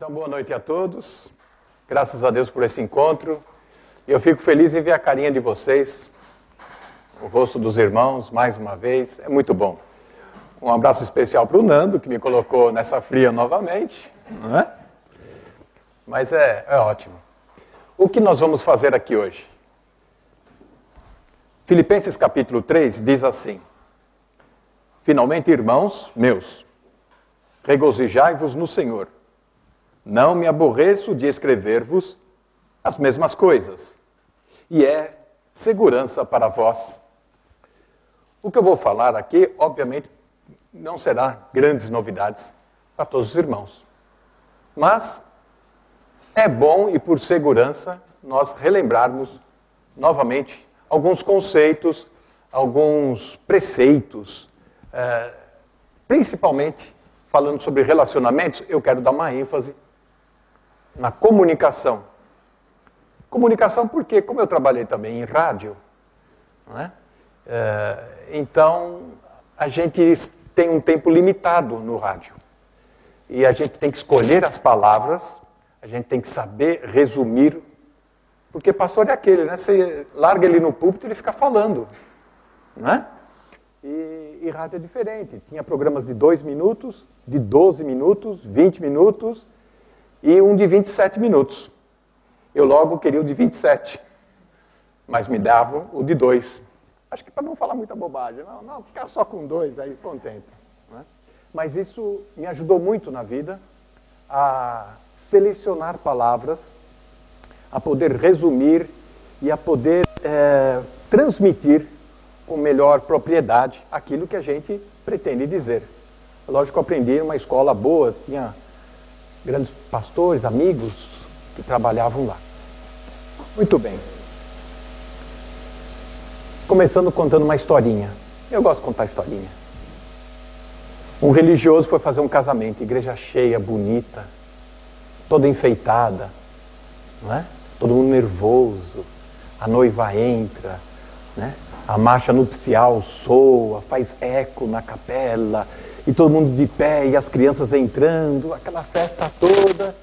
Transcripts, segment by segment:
Então, boa noite a todos. Graças a Deus por esse encontro. Eu fico feliz em ver a carinha de vocês, o rosto dos irmãos, mais uma vez. É muito bom. Um abraço especial para o Nando, que me colocou nessa fria novamente. Não é? Mas é ótimo. O que nós vamos fazer aqui hoje? Filipenses capítulo 3 diz assim: Finalmente, irmãos meus, regozijai-vos no Senhor. Não me aborreço de escrever-vos as mesmas coisas, e é segurança para vós. O que eu vou falar aqui, obviamente, não será grandes novidades para todos os irmãos. Mas é bom e por segurança nós relembrarmos novamente alguns conceitos, alguns preceitos, principalmente falando sobre relacionamentos, eu quero dar uma ênfase na comunicação. Comunicação porque, como eu trabalhei também em rádio, não é? Então a gente tem um tempo limitado no rádio. E a gente tem que escolher as palavras, a gente tem que saber resumir, porque pastor é aquele, né? Você larga ele no púlpito e ele fica falando, não é? E rádio é diferente. Tinha programas de 2 minutos, de 12 minutos, 20 minutos e um de 27 minutos. Eu logo queria o de 27, mas me davam o de 2. Acho que para não falar muita bobagem. Não, ficar só com 2, aí contento. Não é? Mas isso me ajudou muito na vida a selecionar palavras, a poder resumir e a poder transmitir com melhor propriedade aquilo que a gente pretende dizer. Lógico que eu aprendi em uma escola boa, tinha grandes pastores, amigos que trabalhavam lá. Muito bem. Começando contando uma historinha. Eu gosto de contar historinha. Um religioso foi fazer um casamento, igreja cheia, bonita, toda enfeitada, não é? Todo mundo nervoso, a noiva entra, né? A marcha nupcial soa, faz eco na capela, e todo mundo de pé, e as crianças entrando, aquela festa toda.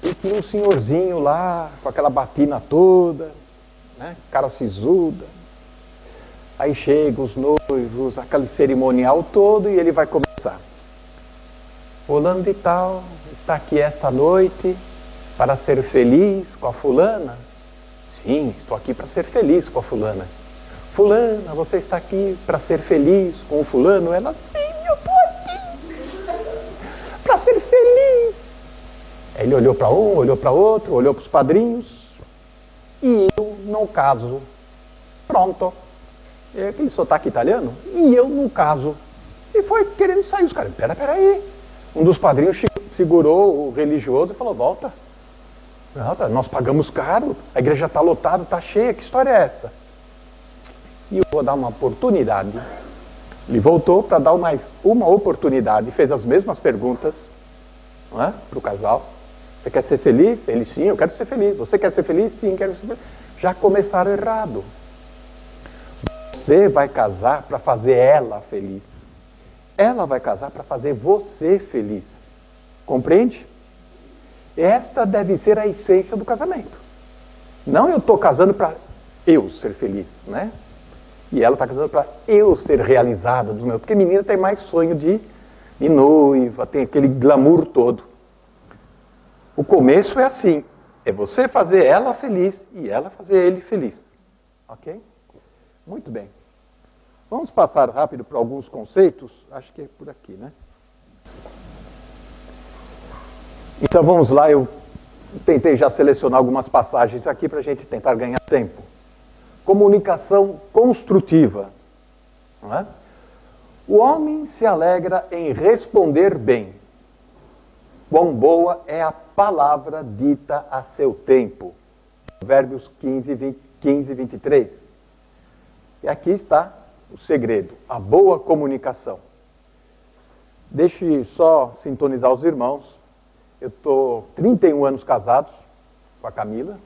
E tinha um senhorzinho lá, com aquela batina toda, né? Cara sisuda. Aí chegam os noivos, aquele cerimonial todo, e ele vai começar. Fulano de tal está aqui esta noite para ser feliz com a fulana? Sim, estou aqui para ser feliz com a fulana. Fulana, você está aqui para ser feliz com o fulano? Ela, sim, eu estou aqui para ser feliz. Aí ele olhou para um, olhou para outro, olhou para os padrinhos. E eu não caso. Pronto. É aquele sotaque italiano. E eu não caso. E foi querendo sair. Os caras, peraí. Um dos padrinhos segurou o religioso e falou, volta. Nós pagamos caro, a igreja está lotada, está cheia, que história é essa? E eu vou dar uma oportunidade. Ele voltou para dar mais uma oportunidade, fez as mesmas perguntas, não é? Para o casal. Você quer ser feliz? Ele, sim, eu quero ser feliz. Você quer ser feliz? Sim, quero ser feliz. Já começaram errado. Você vai casar para fazer ela feliz. Ela vai casar para fazer você feliz. Compreende? Esta deve ser a essência do casamento. Não eu estou casando para eu ser feliz, né? E ela está casando para eu ser realizada dos meus. Porque menina tem mais sonho de noiva, tem aquele glamour todo. O começo é assim, é você fazer ela feliz e ela fazer ele feliz. Ok? Muito bem. Vamos passar rápido por alguns conceitos. Acho que é por aqui, né? Então vamos lá, eu tentei já selecionar algumas passagens aqui para a gente tentar ganhar tempo. Comunicação construtiva. Não é? O homem se alegra em responder bem. Quão boa é a palavra dita a seu tempo. Provérbios 15, 23. E aqui está o segredo, a boa comunicação. Deixe só sintonizar os irmãos. Eu estou 31 anos casados com a Camila,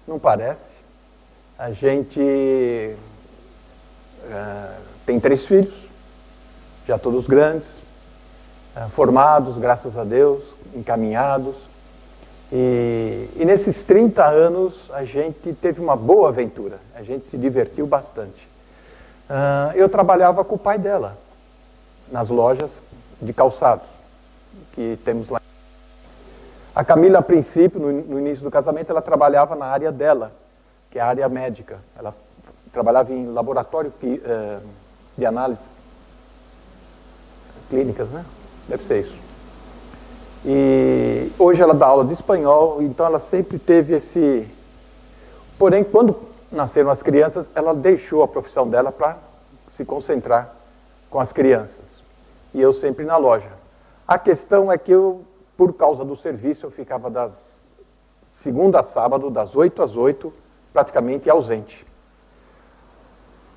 não parece. A gente tem 3 filhos, já todos grandes, formados, graças a Deus, encaminhados. E nesses 30 anos a gente teve uma boa aventura, a gente se divertiu bastante. Eu trabalhava com o pai dela, nas lojas de calçados que temos lá. A Camila, a princípio, no início do casamento, ela trabalhava na área dela, que é a área médica. Ela trabalhava em laboratório de análise clínicas, né? Deve ser isso. E hoje ela dá aula de espanhol, então ela sempre teve esse... Porém, quando nasceram as crianças, ela deixou a profissão dela para se concentrar com as crianças. E eu sempre na loja. A questão é que eu, por causa do serviço, eu ficava das segunda a sábado, das 8 às 8, praticamente ausente.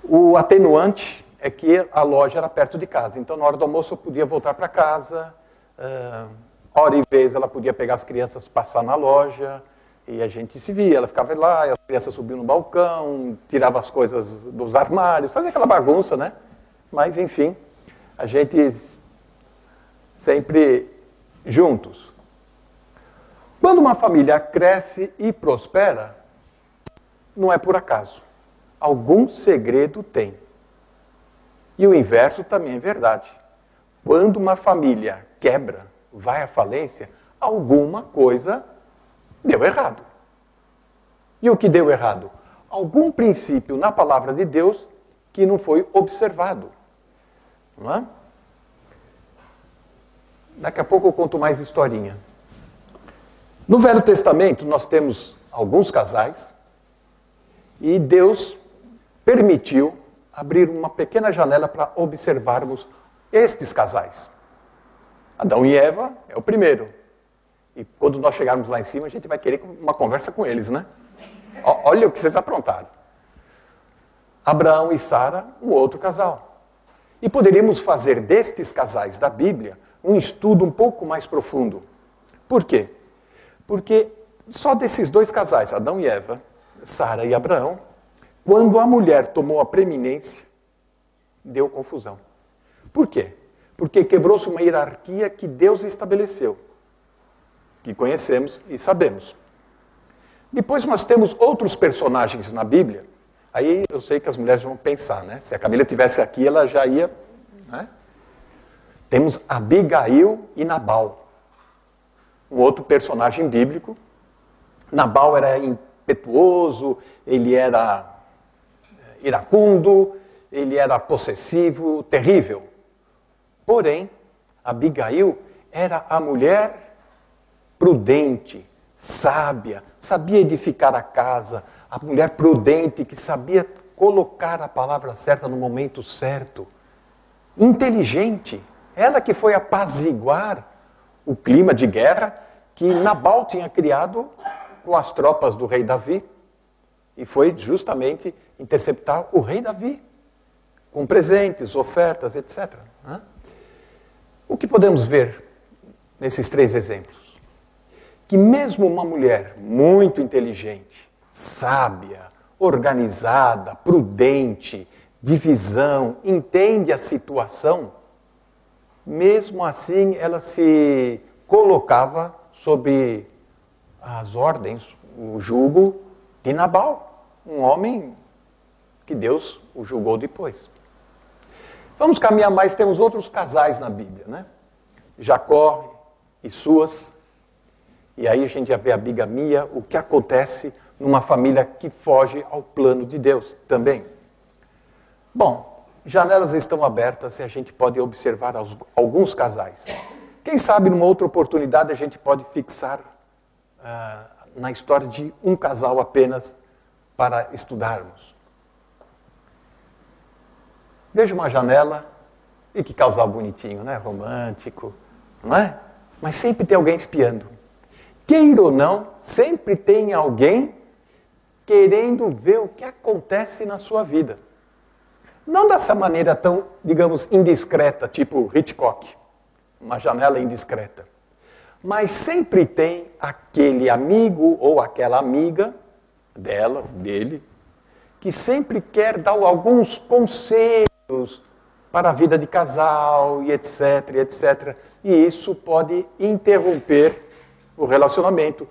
O atenuante é que a loja era perto de casa, então na hora do almoço eu podia voltar para casa, hora e vez ela podia pegar as crianças, passar na loja, e a gente se via, ela ficava lá, e as crianças subiam no balcão, tiravam as coisas dos armários, fazia aquela bagunça, né? Mas, enfim, a gente sempre juntos. Quando uma família cresce e prospera, não é por acaso. Algum segredo tem. E o inverso também é verdade. Quando uma família quebra, vai à falência, alguma coisa deu errado. E o que deu errado? Algum princípio na palavra de Deus que não foi observado. Não é? Daqui a pouco eu conto mais historinha. No Velho Testamento nós temos alguns casais e Deus permitiu abrir uma pequena janela para observarmos estes casais. Adão e Eva é o primeiro. E quando nós chegarmos lá em cima, a gente vai querer uma conversa com eles, né? Olha o que vocês aprontaram. Abraão e Sara, um outro casal. E poderíamos fazer destes casais da Bíblia um estudo um pouco mais profundo. Por quê? Porque só desses dois casais, Adão e Eva, Sara e Abraão, quando a mulher tomou a preeminência, deu confusão. Por quê? Porque quebrou-se uma hierarquia que Deus estabeleceu, que conhecemos e sabemos. Depois nós temos outros personagens na Bíblia. Aí eu sei que as mulheres vão pensar, né? Se a Camila estivesse aqui, ela já ia... Né? Temos Abigail e Nabal, um outro personagem bíblico. Nabal era impetuoso, ele era iracundo, ele era possessivo, terrível. Porém, Abigail era a mulher prudente, sábia, sabia edificar a casa, a mulher prudente que sabia colocar a palavra certa no momento certo, inteligente. Ela que foi apaziguar o clima de guerra que Nabal tinha criado com as tropas do rei Davi. E foi justamente interceptar o rei Davi, com presentes, ofertas, etc. O que podemos ver nesses três exemplos? Que mesmo uma mulher muito inteligente, sábia, organizada, prudente, de visão, entende a situação, mesmo assim ela se colocava sob as ordens, o jugo de Nabal, um homem que Deus o julgou depois. Vamos caminhar mais, temos outros casais na Bíblia, né? Jacó e suas. E aí a gente já vê a bigamia, o que acontece numa família que foge ao plano de Deus também. Bom, janelas estão abertas e a gente pode observar alguns casais. Quem sabe numa outra oportunidade a gente pode fixar na história de um casal apenas para estudarmos. Veja uma janela, e que casal bonitinho, né? Romântico, não é? Mas sempre tem alguém espiando. Queira ou não, sempre tem alguém querendo ver o que acontece na sua vida. Não dessa maneira tão, digamos, indiscreta, tipo Hitchcock, uma janela indiscreta. Mas sempre tem aquele amigo ou aquela amiga dela, dele, que sempre quer dar alguns conselhos para a vida de casal, e etc, etc. E isso pode interromper o relacionamento.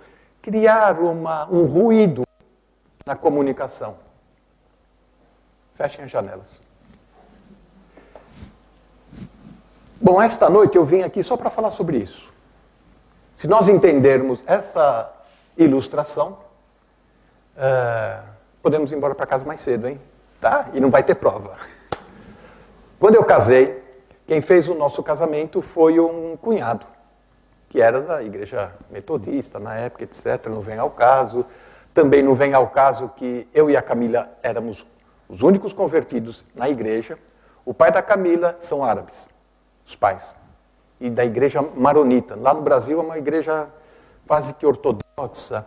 criar um ruído na comunicação. Fechem as janelas. Bom, esta noite eu vim aqui só para falar sobre isso. Se nós entendermos essa ilustração, podemos ir embora para casa mais cedo, hein? Tá? E não vai ter prova. Quando eu casei, quem fez o nosso casamento foi um cunhado, que era da igreja metodista na época, etc. Não vem ao caso. Também não vem ao caso que eu e a Camila éramos os únicos convertidos na igreja. O pai da Camila são árabes, os pais. E da igreja maronita. Lá no Brasil é uma igreja quase que ortodoxa.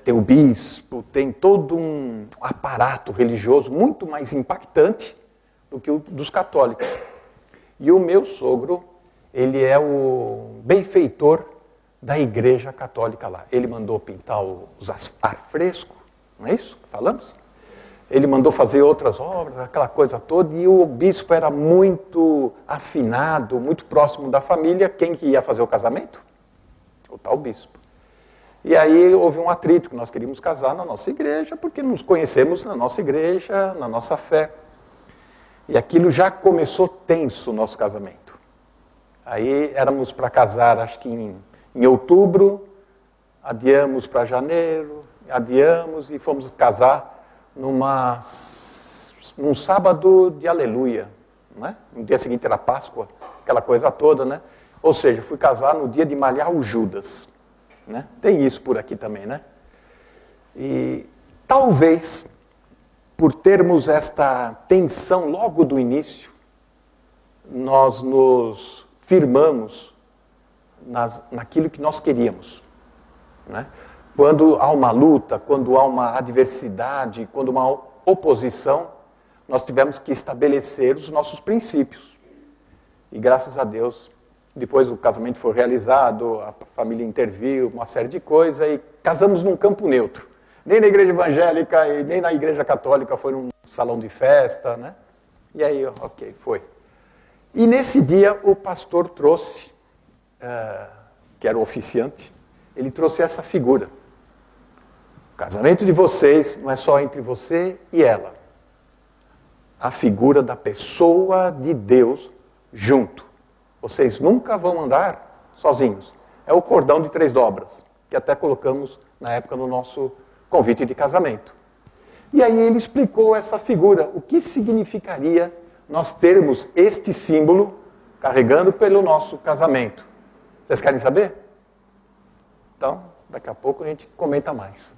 Tem o bispo, tem todo um aparato religioso muito mais impactante do que o dos católicos. E o meu sogro, ele é o benfeitor da igreja católica lá. Ele mandou pintar os afrescos, não é isso que falamos? Ele mandou fazer outras obras, aquela coisa toda, e o bispo era muito afinado, muito próximo da família. Quem que ia fazer o casamento? O tal bispo. E aí houve um atrito, que nós queríamos casar na nossa igreja, porque nos conhecemos na nossa igreja, na nossa fé. E aquilo já começou tenso, o nosso casamento. Aí éramos para casar, acho que em outubro, adiamos para janeiro, adiamos e fomos casar num sábado de aleluia, não é? No dia seguinte era Páscoa, aquela coisa toda, né? Ou seja, fui casar no dia de malhar o Judas, né? Tem isso por aqui também, né? E talvez, por termos esta tensão logo do início, nós nos firmamos naquilo que nós queríamos, né? Quando há uma luta, quando há uma adversidade, quando há uma oposição, nós tivemos que estabelecer os nossos princípios. E graças a Deus, depois o casamento foi realizado, a família interviu, uma série de coisas, e casamos num campo neutro. Nem na igreja evangélica e nem na igreja católica, foi num salão de festa, né? E aí, ok, foi. E nesse dia o pastor trouxe, que era o oficiante, ele trouxe essa figura. O casamento de vocês não é só entre você e ela. A figura da pessoa de Deus junto. Vocês nunca vão andar sozinhos. É o cordão de 3 dobras, que até colocamos na época no nosso convite de casamento. E aí ele explicou essa figura, o que significaria nós termos este símbolo carregando pelo nosso casamento. Vocês querem saber? Então, daqui a pouco a gente comenta mais.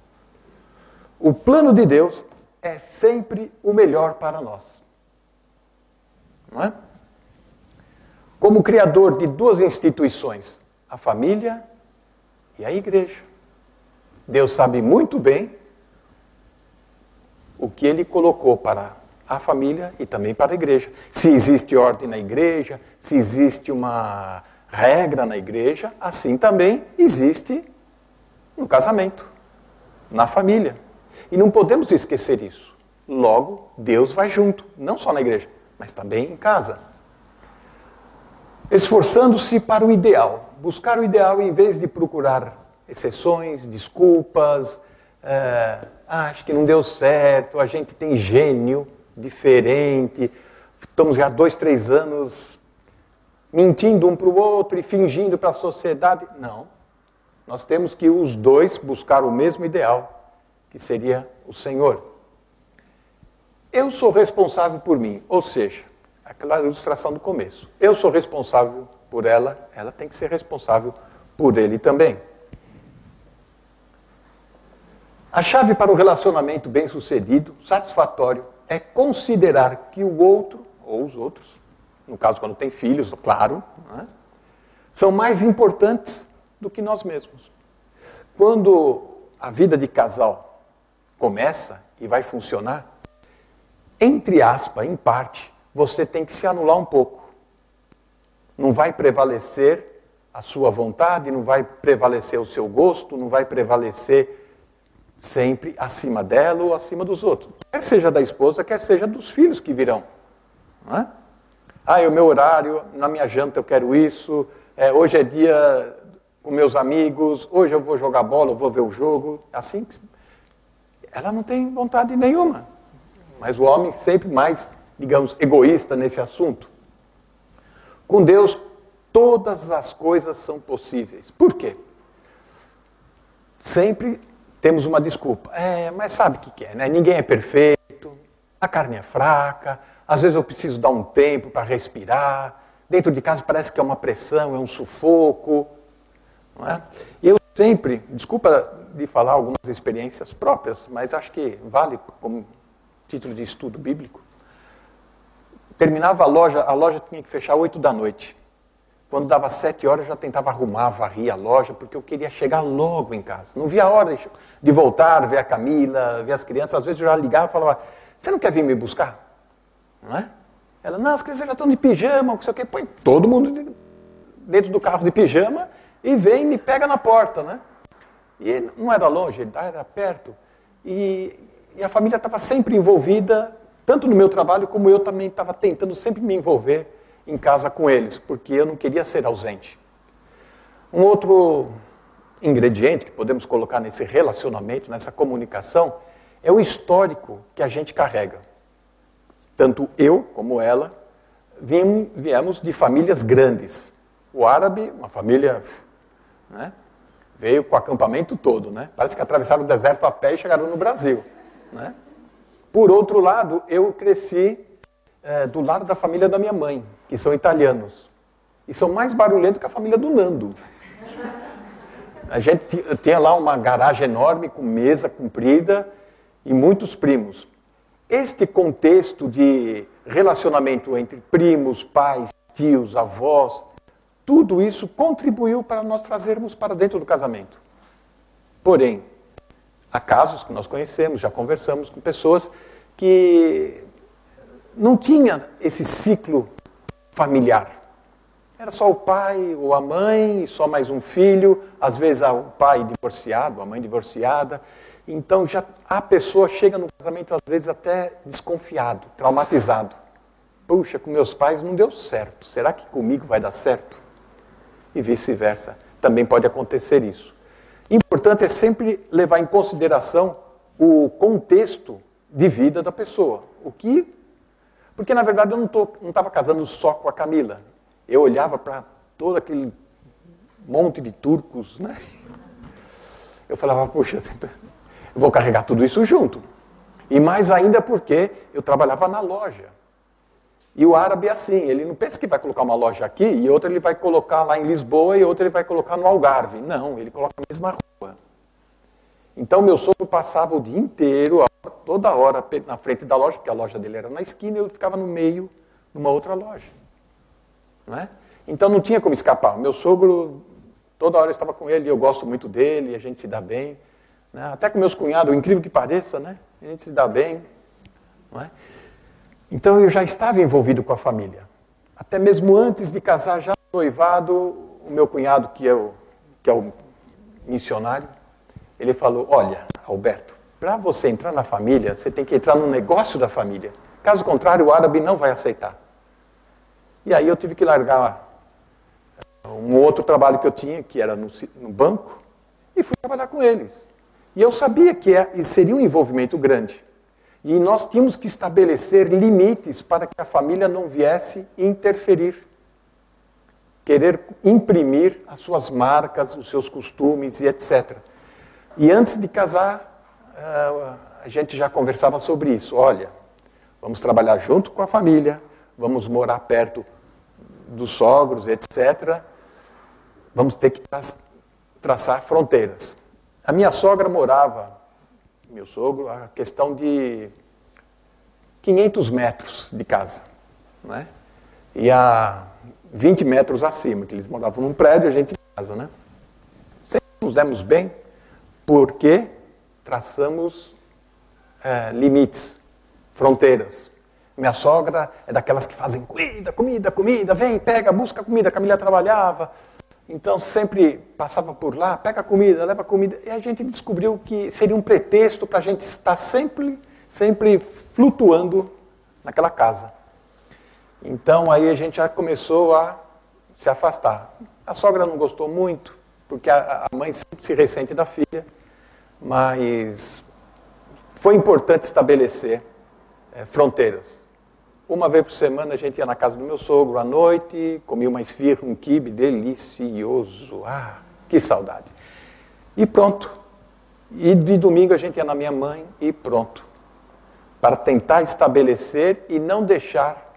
O plano de Deus é sempre o melhor para nós. Não é? Como criador de 2 instituições, a família e a igreja. Deus sabe muito bem o que Ele colocou para a família e também para a igreja. Se existe ordem na igreja, se existe uma regra na igreja, assim também existe no casamento, na família. E não podemos esquecer isso. Logo, Deus vai junto, não só na igreja, mas também em casa. Esforçando-se para o ideal. Buscar o ideal em vez de procurar exceções, desculpas, acho que não deu certo, a gente tem gênio diferente, estamos já 2, 3 anos mentindo um para o outro e fingindo para a sociedade. Não. Nós temos que os dois buscar o mesmo ideal, que seria o Senhor. Eu sou responsável por mim, ou seja, aquela ilustração do começo. Eu sou responsável por ela, ela tem que ser responsável por ele também. A chave para o relacionamento bem-sucedido, satisfatório, é considerar que o outro, ou os outros, no caso quando tem filhos, claro, né, são mais importantes do que nós mesmos. Quando a vida de casal começa e vai funcionar, entre aspas, em parte, você tem que se anular um pouco. Não vai prevalecer a sua vontade, não vai prevalecer o seu gosto, não vai prevalecer sempre acima dela ou acima dos outros. Quer seja da esposa, quer seja dos filhos que virão. Não é? Ah, é o meu horário, na minha janta eu quero isso, hoje é dia com meus amigos, hoje eu vou jogar bola, eu vou ver o jogo, assim, ela não tem vontade nenhuma. Mas o homem sempre mais, digamos, egoísta nesse assunto. Com Deus, todas as coisas são possíveis. Por quê? Sempre temos uma desculpa. Mas sabe o que é, né? Ninguém é perfeito, a carne é fraca, às vezes eu preciso dar um tempo para respirar, dentro de casa parece que é uma pressão, é um sufoco. Não é? E eu sempre, desculpa de falar algumas experiências próprias, mas acho que vale como título de estudo bíblico. Terminava a loja tinha que fechar 8 da noite. Quando dava 7 horas, eu já tentava arrumar, varrer a loja, porque eu queria chegar logo em casa. Não via a hora de voltar, ver a Camila, ver as crianças. Às vezes eu já ligava e falava, você não quer vir me buscar? Não é? Ela, não, as crianças já estão de pijama, não sei o quê. Põe todo mundo dentro do carro de pijama e vem e me pega na porta, né? E não era longe, era perto. E a família estava sempre envolvida, tanto no meu trabalho, como eu também estava tentando sempre me envolver em casa com eles, porque eu não queria ser ausente. Um outro ingrediente que podemos colocar nesse relacionamento, nessa comunicação, é o histórico que a gente carrega. Tanto eu como ela viemos de famílias grandes. O árabe, uma família, né, veio com o acampamento todo, né? Parece que atravessaram o deserto a pé e chegaram no Brasil, né? Por outro lado, eu cresci do lado da família da minha mãe, que são italianos. E são mais barulhentos que a família do Nando. A gente tinha lá uma garagem enorme, com mesa comprida e muitos primos. Este contexto de relacionamento entre primos, pais, tios, avós, tudo isso contribuiu para nós trazermos para dentro do casamento. Porém, há casos que nós conhecemos, já conversamos com pessoas que não tinha esse ciclo familiar. Era só o pai ou a mãe, só mais um filho, às vezes o pai divorciado, a mãe divorciada. Então já a pessoa chega no casamento às vezes até desconfiado, traumatizado. Puxa, com meus pais não deu certo, será que comigo vai dar certo? E vice-versa, também pode acontecer isso. Importante é sempre levar em consideração o contexto de vida da pessoa. Porque, na verdade, eu não estava casando só com a Camila. Eu olhava para todo aquele monte de turcos, né? Eu falava, puxa, eu vou carregar tudo isso junto. E mais ainda porque eu trabalhava na loja. E o árabe é assim, ele não pensa que vai colocar uma loja aqui e outra ele vai colocar lá em Lisboa e outra ele vai colocar no Algarve. Não, ele coloca na mesma rua. Então, meu sogro passava o dia inteiro, toda hora, na frente da loja, porque a loja dele era na esquina e eu ficava no meio, numa outra loja. Não é? Então, não tinha como escapar. Meu sogro, toda hora eu estava com ele, eu gosto muito dele, a gente se dá bem. Né? Até com meus cunhados, incrível que pareça, né? A gente se dá bem. Não é? Então, eu já estava envolvido com a família. Até mesmo antes de casar, já no noivado, o meu cunhado, que é o missionário, ele falou, olha, Alberto, para você entrar na família, você tem que entrar no negócio da família. Caso contrário, o árabe não vai aceitar. E aí eu tive que largar um outro trabalho que eu tinha, que era no banco, e fui trabalhar com eles. E eu sabia que seria um envolvimento grande. E nós tínhamos que estabelecer limites para que a família não viesse interferir. Querer imprimir as suas marcas, os seus costumes e etc. E antes de casar, a gente já conversava sobre isso. Olha, vamos trabalhar junto com a família, vamos morar perto dos sogros, etc. Vamos ter que traçar fronteiras. A minha sogra morava, meu sogro, a questão de 500 metros de casa. Né? E a 20 metros acima, que eles moravam num prédio, a gente em casa. Né? Sempre nos demos bem, porque traçamos limites, fronteiras. Minha sogra é daquelas que fazem comida, vem, pega, busca comida. A Camila trabalhava, então sempre passava por lá, pega comida, leva comida. E a gente descobriu que seria um pretexto para a gente estar sempre flutuando naquela casa. Então aí a gente já começou a se afastar. A sogra não gostou muito, porque a mãe sempre se ressente da filha, mas foi importante estabelecer fronteiras. Uma vez por semana a gente ia na casa do meu sogro à noite, comia uma esfirra, um quibe delicioso. Ah, que saudade. E pronto. E de domingo a gente ia na minha mãe e pronto. Para tentar estabelecer e não deixar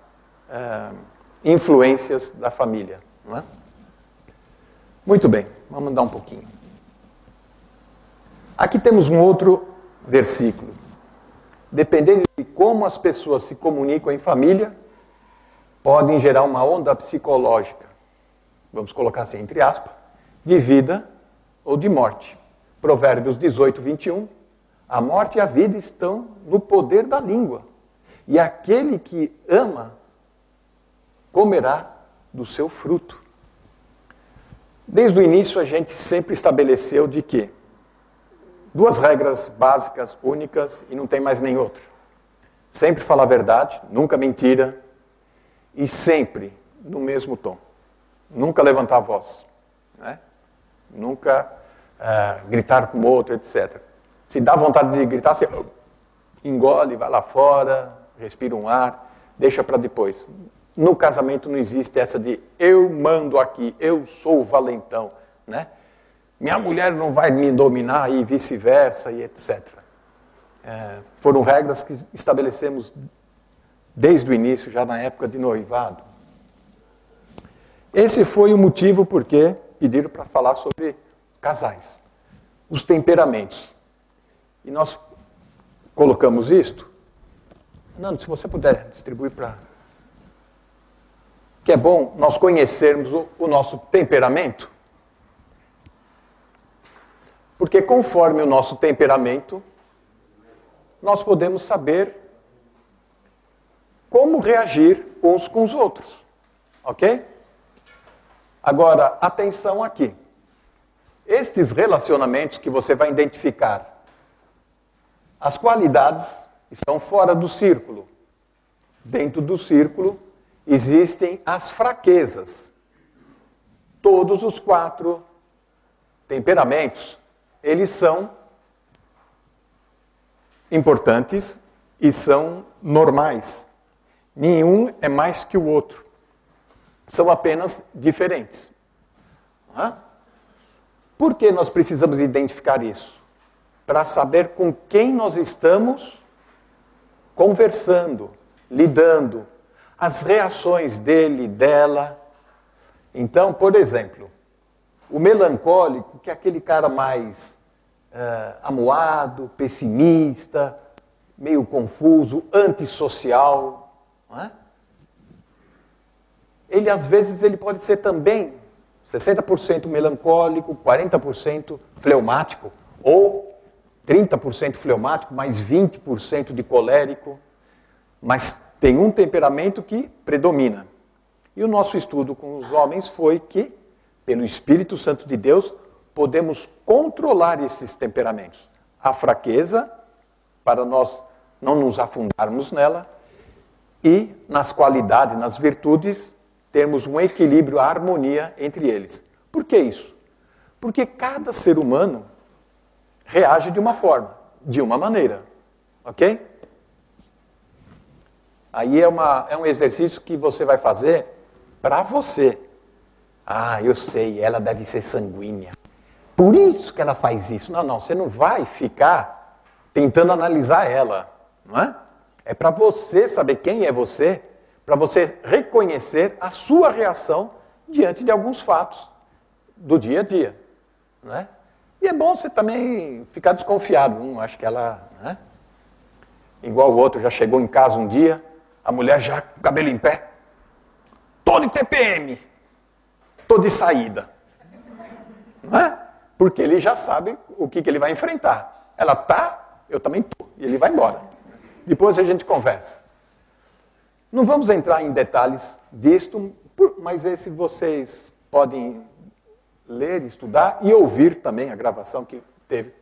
influências da família. Não é? Muito bem, vamos andar um pouquinho. Aqui temos um outro versículo. Dependendo de como as pessoas se comunicam em família, podem gerar uma onda psicológica, vamos colocar assim, entre aspas, de vida ou de morte. Provérbios 18, 21, a morte e a vida estão no poder da língua, e aquele que ama comerá do seu fruto. Desde o início a gente sempre estabeleceu de que duas regras básicas, únicas, e não tem mais nem outra. Sempre falar a verdade, nunca mentira, e sempre no mesmo tom. Nunca levantar a voz, né? Nunca gritar com o outro, etc. Se dá vontade de gritar, você engole, vai lá fora, respira um ar, deixa para depois. No casamento não existe essa de eu mando aqui, eu sou o valentão, né? Minha mulher não vai me dominar e vice-versa e etc. Foram regras que estabelecemos desde o início, já na época de noivado. Esse foi o motivo por que pediram para falar sobre casais, os temperamentos. E nós colocamos isto. Nando, se você puder distribuir para... Que é bom nós conhecermos o nosso temperamento. Porque conforme o nosso temperamento, nós podemos saber como reagir uns com os outros. Ok? Agora, atenção aqui. Estes relacionamentos que você vai identificar, as qualidades estão fora do círculo. Dentro do círculo existem as fraquezas. Todos os 4 temperamentos, eles são importantes e são normais. Nenhum é mais que o outro. São apenas diferentes. Por que nós precisamos identificar isso? Para saber com quem nós estamos conversando, lidando, as reações dele, dela. Então, por exemplo, o melancólico, que é aquele cara mais amuado, pessimista, meio confuso, antissocial, não é? Ele, às vezes, ele pode ser também 60% melancólico, 40% fleumático, ou 30% fleumático, mais 20% de colérico, mas tem um temperamento que predomina. E o nosso estudo com os homens foi que, pelo Espírito Santo de Deus, podemos controlar esses temperamentos. A fraqueza, para nós não nos afundarmos nela, e nas qualidades, nas virtudes, termos um equilíbrio, a harmonia entre eles. Por que isso? Porque cada ser humano reage de uma forma, de uma maneira. Ok? Aí é um exercício que você vai fazer para você. Ah, eu sei, ela deve ser sanguínea. Por isso que ela faz isso. Não, você não vai ficar tentando analisar ela, não é? É para você saber quem é você, para você reconhecer a sua reação diante de alguns fatos do dia a dia, não é? E é bom você também ficar desconfiado. Acho que ela, né? Igual o outro, já chegou em casa um dia, a mulher já com o cabelo em pé, tô de TPM, tô de saída. Não é? Porque ele já sabe o que ele vai enfrentar. Ela tá, eu também tô, e ele vai embora. Depois a gente conversa. Não vamos entrar em detalhes disto, mas esse vocês podem ler, estudar e ouvir também a gravação que teve.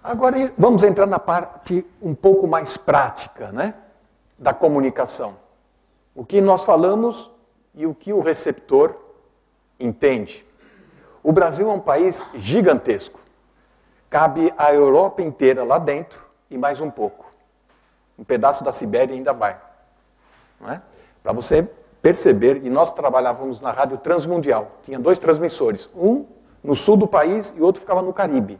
Agora vamos entrar na parte um pouco mais prática, né, da comunicação. O que nós falamos e o que o receptor entende. O Brasil é um país gigantesco. Cabe a Europa inteira lá dentro e mais um pouco. Um pedaço da Sibéria ainda vai. Não é? Para você perceber, e nós trabalhávamos na Rádio Transmundial. Tinha 2 transmissores, um no sul do país e outro ficava no Caribe,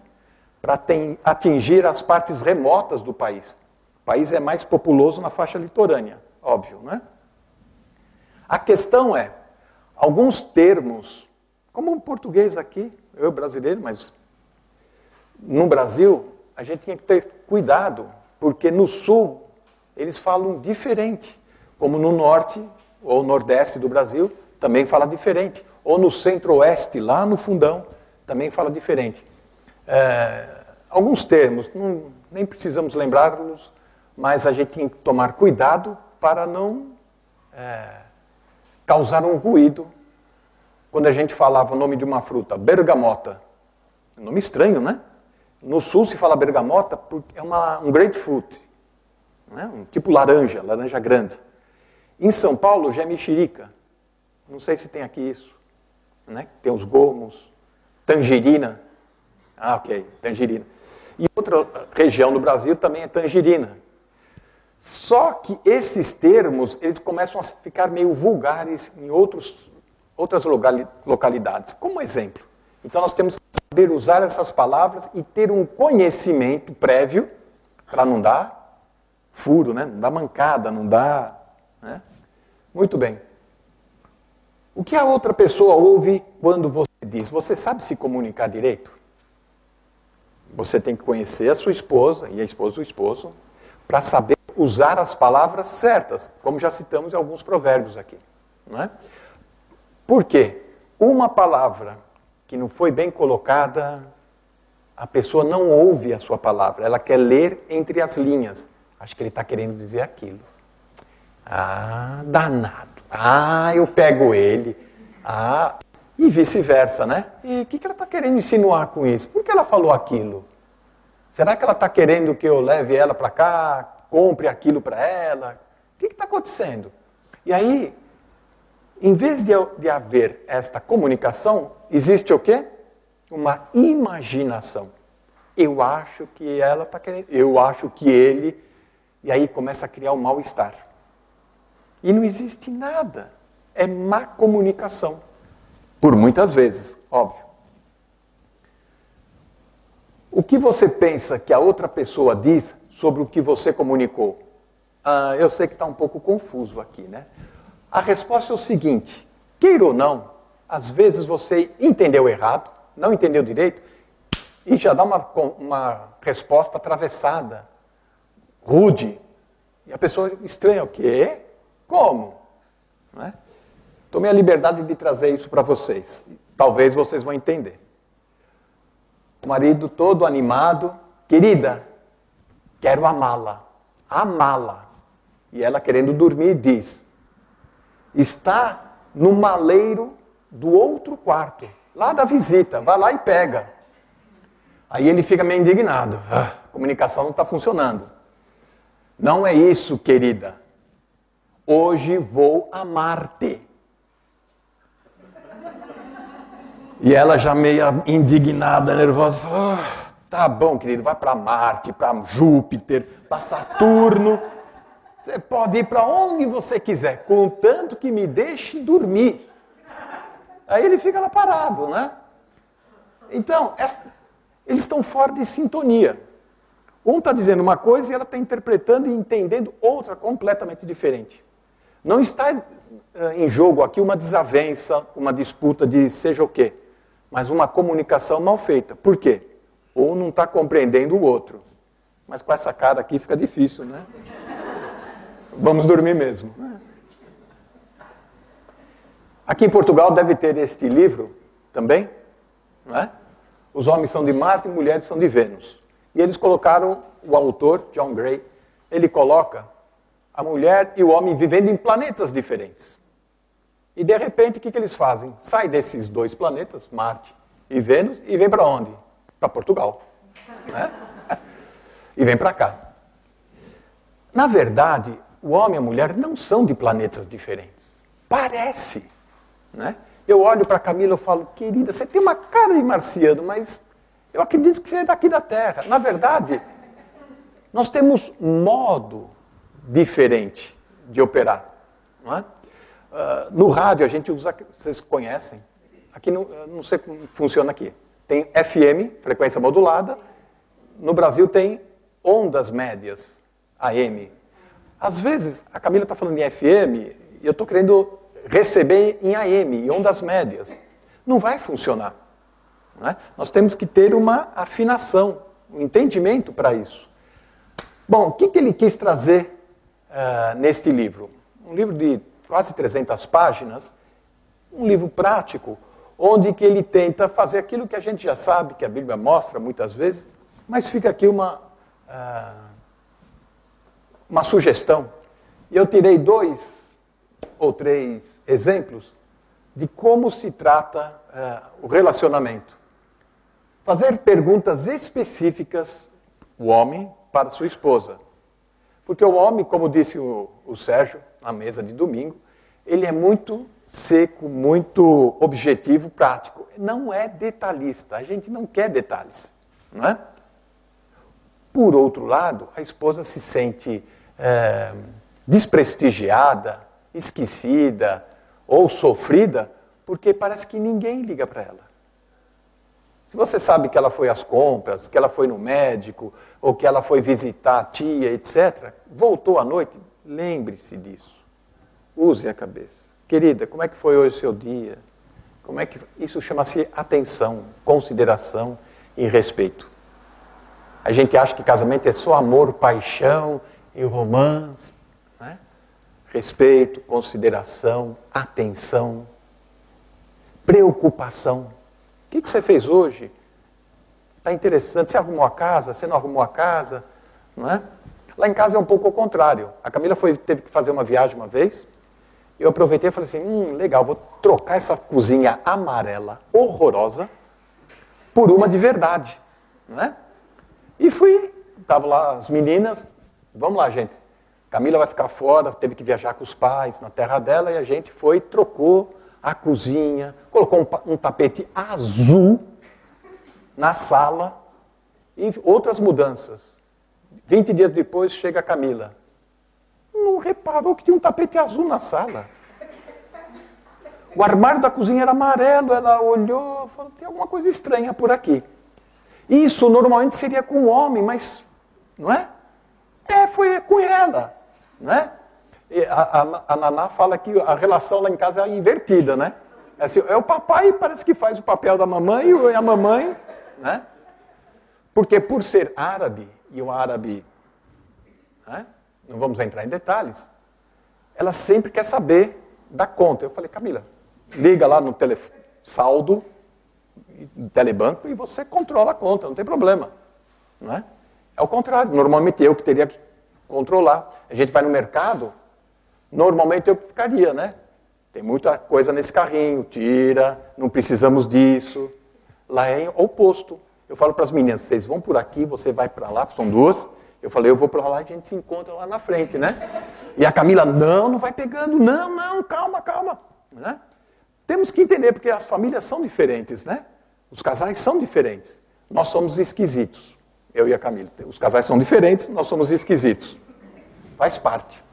para atingir as partes remotas do país. O país é mais populoso na faixa litorânea, óbvio, né? A questão é, alguns termos, como o português aqui, eu brasileiro, mas no Brasil a gente tinha que ter cuidado, porque no sul eles falam diferente, como no norte ou nordeste do Brasil também fala diferente, ou no centro-oeste, lá no fundão, também fala diferente. Alguns termos, nem precisamos lembrá-los, mas a gente tem que tomar cuidado para não causar um ruído. Quando a gente falava o nome de uma fruta, bergamota, nome estranho, né? No sul se fala bergamota porque é um grapefruit, né? Um tipo laranja grande. Em São Paulo já é mexerica, não sei se tem aqui isso, né? Tem os gomos, tangerina, ok, tangerina. E outra região do Brasil também é tangerina. Só que esses termos, eles começam a ficar meio vulgares em outras localidades. Como exemplo. Então nós temos que saber usar essas palavras e ter um conhecimento prévio para não dar furo, né? Não dar mancada, não dar... Né? Muito bem. O que a outra pessoa ouve quando você diz? Você sabe se comunicar direito? Você tem que conhecer a sua esposa e a esposa do esposo para saber usar as palavras certas, como já citamos em alguns provérbios aqui. Não é? Por quê? Uma palavra que não foi bem colocada, a pessoa não ouve a sua palavra, ela quer ler entre as linhas. Acho que ele está querendo dizer aquilo. Ah, danado. Ah, eu pego ele. Ah, e vice-versa, né? E o que ela está querendo insinuar com isso? Por que ela falou aquilo? Será que ela está querendo que eu leve ela para cá, compre aquilo para ela? O que está acontecendo? E aí, em vez de haver esta comunicação, existe o quê? Uma imaginação. Eu acho que ela está querendo, eu acho que ele... E aí começa a criar um mal-estar. E não existe nada. É má comunicação. Por muitas vezes, óbvio. O que você pensa que a outra pessoa diz sobre o que você comunicou? Eu sei que está um pouco confuso aqui, né? A resposta é o seguinte, queira ou não, às vezes você entendeu errado, não entendeu direito, e já dá uma resposta atravessada, rude. E a pessoa estranha, o quê? Como? Não é? Tomei a liberdade de trazer isso para vocês. Talvez vocês vão entender. O marido todo animado, querida, quero amá-la. Amá-la. E ela querendo dormir diz, está no maleiro do outro quarto, lá da visita, vai lá e pega. Aí ele fica meio indignado. A comunicação não está funcionando. Não é isso, querida. Hoje vou amar-te. E ela já meio indignada, nervosa, falou, tá bom, querido, vai para Marte, para Júpiter, para Saturno. Você pode ir para onde você quiser, contanto que me deixe dormir. Aí ele fica lá parado, né? Então, eles estão fora de sintonia. Um está dizendo uma coisa e ela está interpretando e entendendo outra completamente diferente. Não está em jogo aqui uma desavença, uma disputa de seja o quê, mas uma comunicação mal feita. Por quê? Um não está compreendendo o outro. Mas com essa cara aqui fica difícil, né? Vamos dormir mesmo. Aqui em Portugal deve ter este livro também, não é? Os homens são de Marte e mulheres são de Vênus. E eles colocaram, o autor, John Gray, ele coloca a mulher e o homem vivendo em planetas diferentes. E de repente, o que eles fazem? Sai desses 2 planetas, Marte e Vênus, e vem para onde? Para Portugal. Né? E vem para cá. Na verdade, o homem e a mulher não são de planetas diferentes. Parece, né? Eu olho para a Camila e falo, querida, você tem uma cara de marciano, mas eu acredito que você é daqui da Terra. Na verdade, nós temos um modo diferente de operar. Não é? No rádio a gente usa, vocês conhecem, aqui não sei como funciona aqui. Tem FM, frequência modulada, no Brasil tem ondas médias, AM. Às vezes, a Camila está falando em FM e eu estou querendo receber em AM, em ondas médias. Não vai funcionar. Não é? Nós temos que ter uma afinação, um entendimento para isso. Bom, o que ele quis trazer neste livro? Um livro de quase 300 páginas, um livro prático, onde que ele tenta fazer aquilo que a gente já sabe, que a Bíblia mostra muitas vezes, mas fica aqui uma sugestão. E eu tirei 2 ou 3 exemplos de como se trata o relacionamento. Fazer perguntas específicas, o homem, para sua esposa. Porque o homem, como disse o Sérgio, na mesa de domingo, ele é muito seco, muito objetivo, prático. Não é detalhista, a gente não quer detalhes, não é? Por outro lado, a esposa se sente desprestigiada, esquecida ou sofrida, porque parece que ninguém liga para ela. Se você sabe que ela foi às compras, que ela foi no médico, ou que ela foi visitar a tia, etc., voltou à noite, lembre-se disso. Use a cabeça. Querida, como é que foi hoje o seu dia? Isso chama-se atenção, consideração e respeito. A gente acha que casamento é só amor, paixão e romance. Né? Respeito, consideração, atenção, preocupação. O que você fez hoje? Está interessante. Você arrumou a casa? Você não arrumou a casa? Não é? Lá em casa é um pouco ao contrário. A Camila teve que fazer uma viagem uma vez. Eu aproveitei e falei assim, legal, vou trocar essa cozinha amarela, horrorosa, por uma de verdade. Não é? E estavam lá as meninas, vamos lá, gente. Camila vai ficar fora, teve que viajar com os pais na terra dela, e a gente trocou a cozinha, colocou um tapete azul na sala e outras mudanças. 20 dias depois chega a Camila. Não reparou que tinha um tapete azul na sala. O armário da cozinha era amarelo, ela olhou e falou, tem alguma coisa estranha por aqui. Isso normalmente seria com o homem, mas, não é? Foi com ela, não é? E a Naná fala que a relação lá em casa é invertida, né? Assim, o papai parece que faz o papel da mamãe e a mamãe, né? Porque por ser árabe, e o árabe, né? Não vamos entrar em detalhes, ela sempre quer saber da conta. Eu falei, Camila, liga lá no telefone, saldo, telebanco, e você controla a conta, não tem problema. Não é? É o contrário, normalmente eu que teria que controlar. A gente vai no mercado, normalmente eu que ficaria, né? Tem muita coisa nesse carrinho, tira, não precisamos disso. Lá é o oposto. Eu falo para as meninas, vocês vão por aqui, você vai para lá, são 2. Eu falei, eu vou para lá e a gente se encontra lá na frente, né? E a Camila, não vai pegando, não, calma. Né? Temos que entender, porque as famílias são diferentes, né? Os casais são diferentes. Nós somos esquisitos, eu e a Camila. Os casais são diferentes, nós somos esquisitos. Faz parte.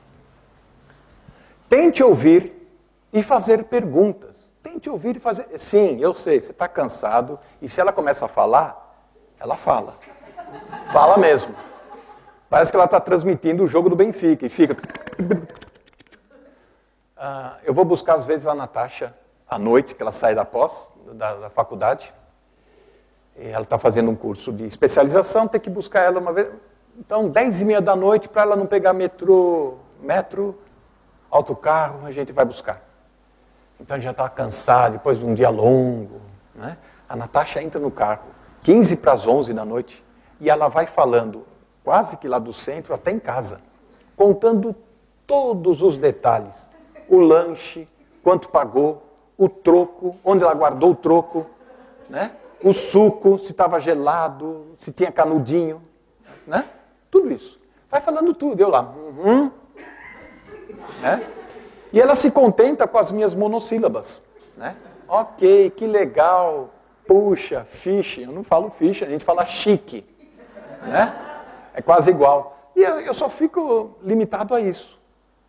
Tente ouvir e fazer perguntas. Tente ouvir e fazer... Sim, eu sei, você está cansado, e se ela começa a falar, ela fala. Fala mesmo. Parece que ela está transmitindo o jogo do Benfica, e fica... eu vou buscar, às vezes, a Natasha à noite, que ela sai da pós, da faculdade. E ela está fazendo um curso de especialização, tem que buscar ela uma vez. Então, 10h30 da noite, para ela não pegar metro, autocarro, a gente vai buscar. Então, a gente já está cansado, depois de um dia longo. Né? A Natasha entra no carro, 15 para as 11 da noite, e ela vai falando, quase que lá do centro até em casa, contando todos os detalhes. O lanche, quanto pagou, o troco, onde ela guardou o troco, né? O suco, se estava gelado, se tinha canudinho, né? Tudo isso. Vai falando tudo, eu lá. Né? E ela se contenta com as minhas monossílabas, né? Ok, que legal, puxa, fish, eu não falo fish, a gente fala chique, né? É quase igual. E eu só fico limitado a isso.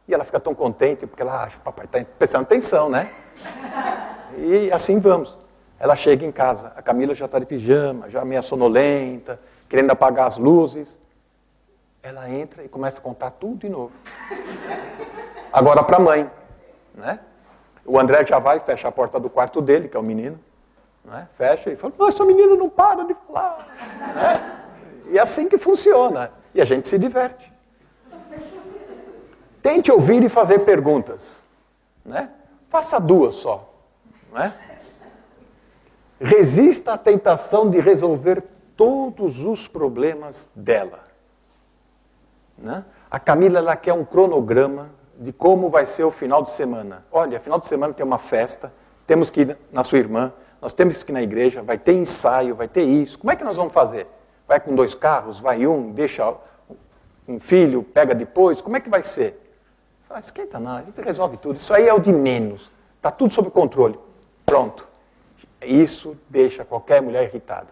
E ela fica tão contente, porque ela acha, papai está prestando atenção, né? E assim vamos. Ela chega em casa, a Camila já está de pijama, já meio sonolenta, querendo apagar as luzes. Ela entra e começa a contar tudo de novo. Agora para a mãe, né? O André já vai, fecha a porta do quarto dele, que é o menino, né? Fecha e fala, essa menina não para de falar, né? E é assim que funciona, e a gente se diverte. Tente ouvir e fazer perguntas, né? Faça duas só, né? Resista à tentação de resolver todos os problemas dela, né? A Camila, ela quer um cronograma de como vai ser o final de semana. Olha, final de semana tem uma festa, temos que ir na sua irmã, nós temos que ir na igreja, vai ter ensaio, vai ter isso. Como é que nós vamos fazer? Vai com 2 carros, vai um, deixa um filho, pega depois, como é que vai ser? Fala, esquenta não, a gente resolve tudo, isso aí é o de menos, está tudo sob controle. Pronto. Isso deixa qualquer mulher irritada.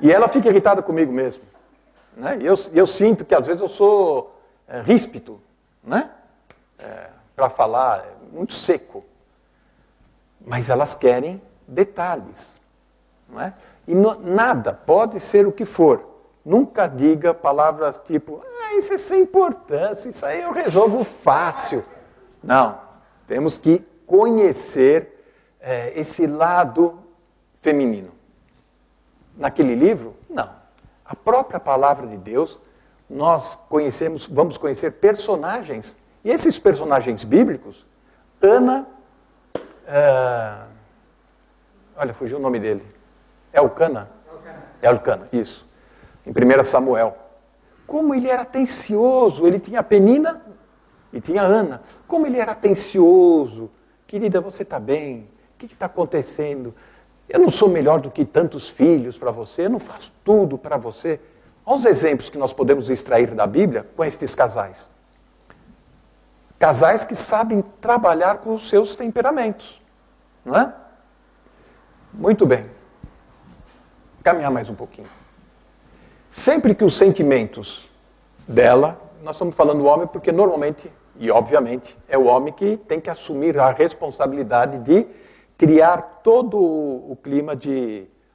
E ela fica irritada comigo mesmo, né? E eu sinto que às vezes eu sou ríspido, né? Para falar, muito seco. Mas elas querem detalhes, não é? E nada pode ser o que for. Nunca diga palavras tipo, isso é sem importância, isso aí eu resolvo fácil. Não, temos que conhecer esse lado feminino. Naquele livro, não. A própria palavra de Deus, nós conhecemos, vamos conhecer personagens. E esses personagens bíblicos, Ana, olha, fugiu o nome dele. Elcana? Elcana, isso. Em 1 Samuel. Como ele era atencioso, ele tinha a Penina e tinha a Ana. Como ele era atencioso. Querida, você está bem? O que está acontecendo? Eu não sou melhor do que tantos filhos para você, eu não faço tudo para você. Olha os exemplos que nós podemos extrair da Bíblia com estes casais. Casais que sabem trabalhar com os seus temperamentos. Não é? Muito bem. Caminhar mais um pouquinho. Sempre que os sentimentos dela, nós estamos falando do homem porque normalmente, e obviamente, é o homem que tem que assumir a responsabilidade de criar todo o clima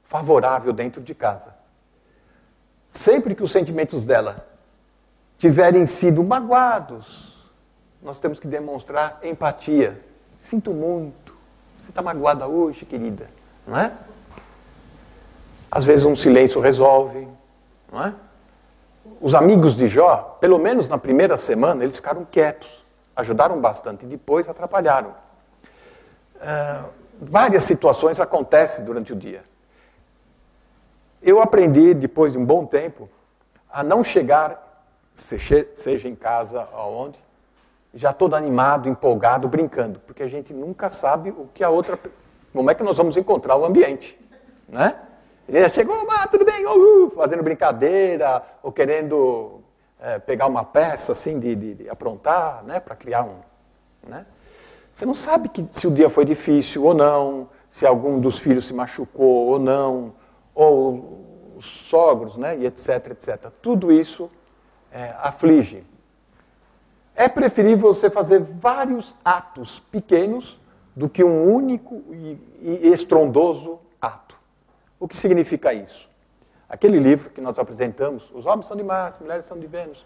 favorável dentro de casa. Sempre que os sentimentos dela tiverem sido magoados, nós temos que demonstrar empatia. Sinto muito. Você está magoada hoje, querida, não é? Às vezes um silêncio resolve, não é? Os amigos de Jó, pelo menos na primeira semana, eles ficaram quietos, ajudaram bastante, e depois atrapalharam. Várias situações acontecem durante o dia. Eu aprendi, depois de um bom tempo, a não chegar, seja em casa ou onde, já todo animado, empolgado, brincando, porque a gente nunca sabe o que a outra... Como é que nós vamos encontrar o ambiente, né? Ele já chegou, tudo bem, fazendo brincadeira, ou querendo pegar uma peça assim de aprontar, né, para criar um... Né? Você não sabe se o dia foi difícil ou não, se algum dos filhos se machucou ou não, ou os sogros, né, e etc, etc. Tudo isso aflige. É preferível você fazer vários atos pequenos do que um único e estrondoso ato. O que significa isso? Aquele livro que nós apresentamos, Os Homens são de Marte, as Mulheres são de Vênus,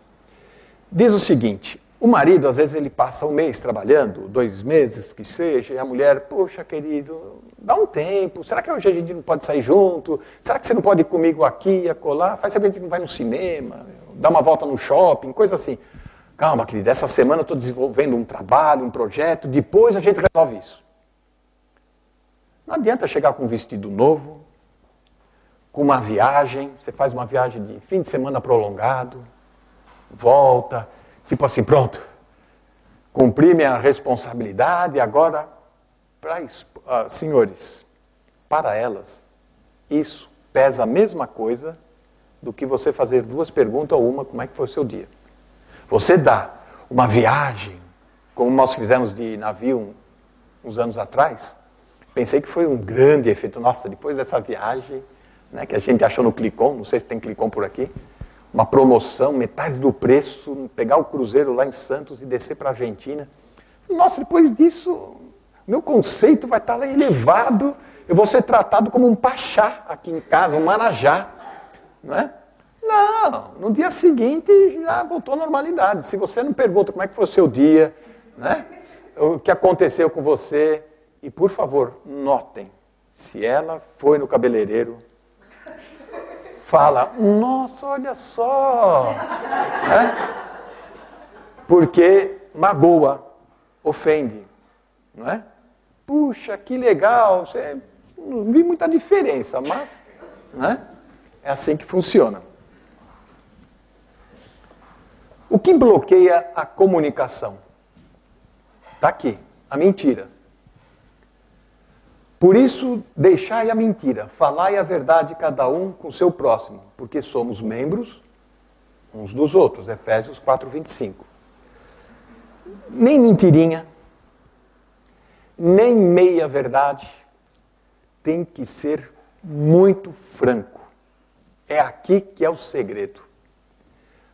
diz o seguinte: o marido, às vezes, ele passa um mês trabalhando, 2 meses que seja, e a mulher, poxa, querido, dá um tempo, será que hoje a gente não pode sair junto? Será que você não pode ir comigo aqui e acolá? Faz saber que a gente não vai no cinema, dá uma volta no shopping, coisa assim. Calma, querida, essa semana eu estou desenvolvendo um trabalho, um projeto, depois a gente resolve isso. Não adianta chegar com um vestido novo, com uma viagem, você faz uma viagem de fim de semana prolongado, volta, tipo assim, pronto, cumpri minha responsabilidade, agora, senhores, para elas, isso pesa a mesma coisa do que você fazer 2 perguntas ou uma, como é que foi o seu dia. Você dá uma viagem, como nós fizemos de navio uns anos atrás, pensei que foi um grande efeito. Nossa, depois dessa viagem, né, que a gente achou no Clicom, não sei se tem Clicom por aqui, uma promoção, metade do preço, pegar o cruzeiro lá em Santos e descer para a Argentina. Nossa, depois disso, meu conceito vai estar lá elevado, eu vou ser tratado como um pachá aqui em casa, um marajá, não é? Não, no dia seguinte já voltou à normalidade. Se você não pergunta como é que foi o seu dia, né? O que aconteceu com você, e por favor, notem, se ela foi no cabeleireiro, fala, nossa, olha só, né? Porque magoa, ofende, não é? Puxa, que legal, você não vi muita diferença, mas, né? É assim que funciona. O que bloqueia a comunicação? Está aqui, a mentira. Por isso, deixai a mentira, falai a verdade cada um com o seu próximo, porque somos membros uns dos outros, Efésios 4:25. Nem mentirinha, nem meia verdade, tem que ser muito franco. É aqui que é o segredo.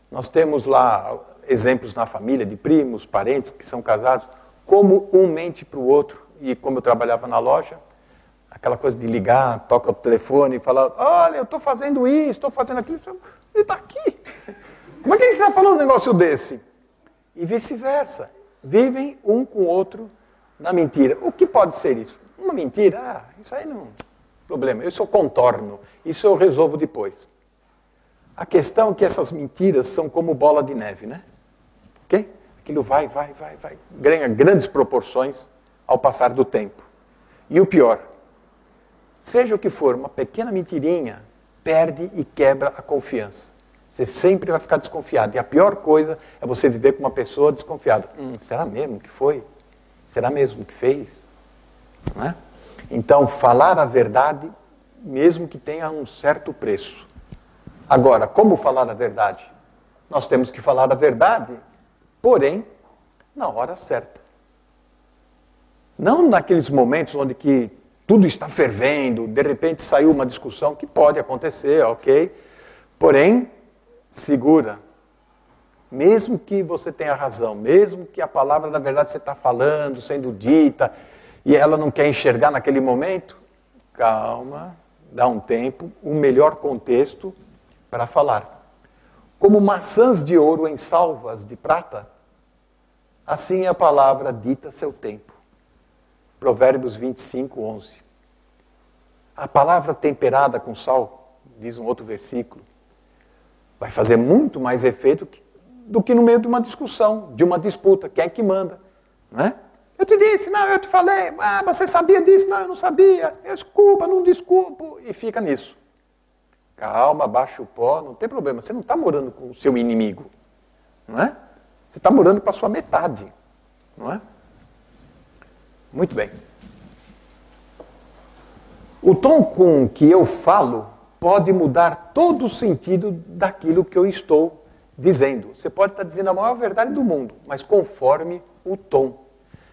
Nós temos lá exemplos na família de primos, parentes que são casados, como um mente para o outro. E como eu trabalhava na loja, aquela coisa de ligar, toca o telefone e falar, olha, eu estou fazendo isso, estou fazendo aquilo. Ele está aqui. Como é que ele está falando um negócio desse? E vice-versa. Vivem um com o outro na mentira. O que pode ser isso? Uma mentira? Isso aí não... Problema, isso eu contorno, isso eu resolvo depois. A questão é que essas mentiras são como bola de neve, né? Ok? Aquilo vai, ganha grandes proporções ao passar do tempo. E o pior, seja o que for, uma pequena mentirinha perde e quebra a confiança. Você sempre vai ficar desconfiado. E a pior coisa é você viver com uma pessoa desconfiada. Será mesmo que foi? Será mesmo que fez? Não é? Então, falar a verdade, mesmo que tenha um certo preço. Agora, como falar a verdade? Nós temos que falar a verdade, porém, na hora certa. Não naqueles momentos onde que tudo está fervendo, de repente saiu uma discussão, que pode acontecer, ok? Porém, segura. Mesmo que você tenha razão, mesmo que a palavra da verdade você está falando, sendo dita, e ela não quer enxergar naquele momento, calma, dá um tempo, um melhor contexto para falar. Como maçãs de ouro em salvas de prata, assim é a palavra dita a seu tempo. Provérbios 25:11. A palavra temperada com sal, diz um outro versículo, vai fazer muito mais efeito do que no meio de uma discussão, de uma disputa. Quem é que manda? Não é? Eu te disse, não, eu te falei, você sabia disso? Não, eu não sabia. Desculpa, não desculpo. E fica nisso. Calma, baixa o pó, não tem problema. Você não está morando com o seu inimigo, não é? Você está morando com a sua metade, não é? Muito bem. O tom com que eu falo pode mudar todo o sentido daquilo que eu estou dizendo. Você pode estar dizendo a maior verdade do mundo, mas conforme o tom.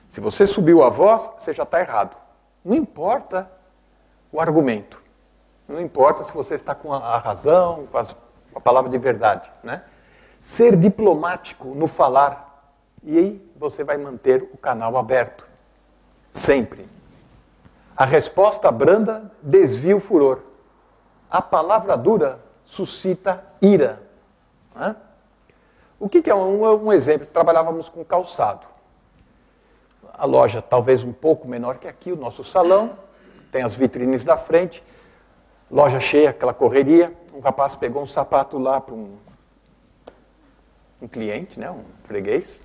Se você subiu a voz, você já está errado. Não importa o argumento. Não importa se você está com a razão, com a palavra de verdade, né? Ser diplomático no falar, e aí você vai manter o canal aberto. Sempre. A resposta branda desvia o furor. A palavra dura suscita ira. Né? O que é um exemplo? Trabalhávamos com calçado. A loja talvez um pouco menor que aqui, o nosso salão, tem as vitrines da frente, loja cheia, aquela correria. Um rapaz pegou um sapato lá para um cliente, né, um freguês,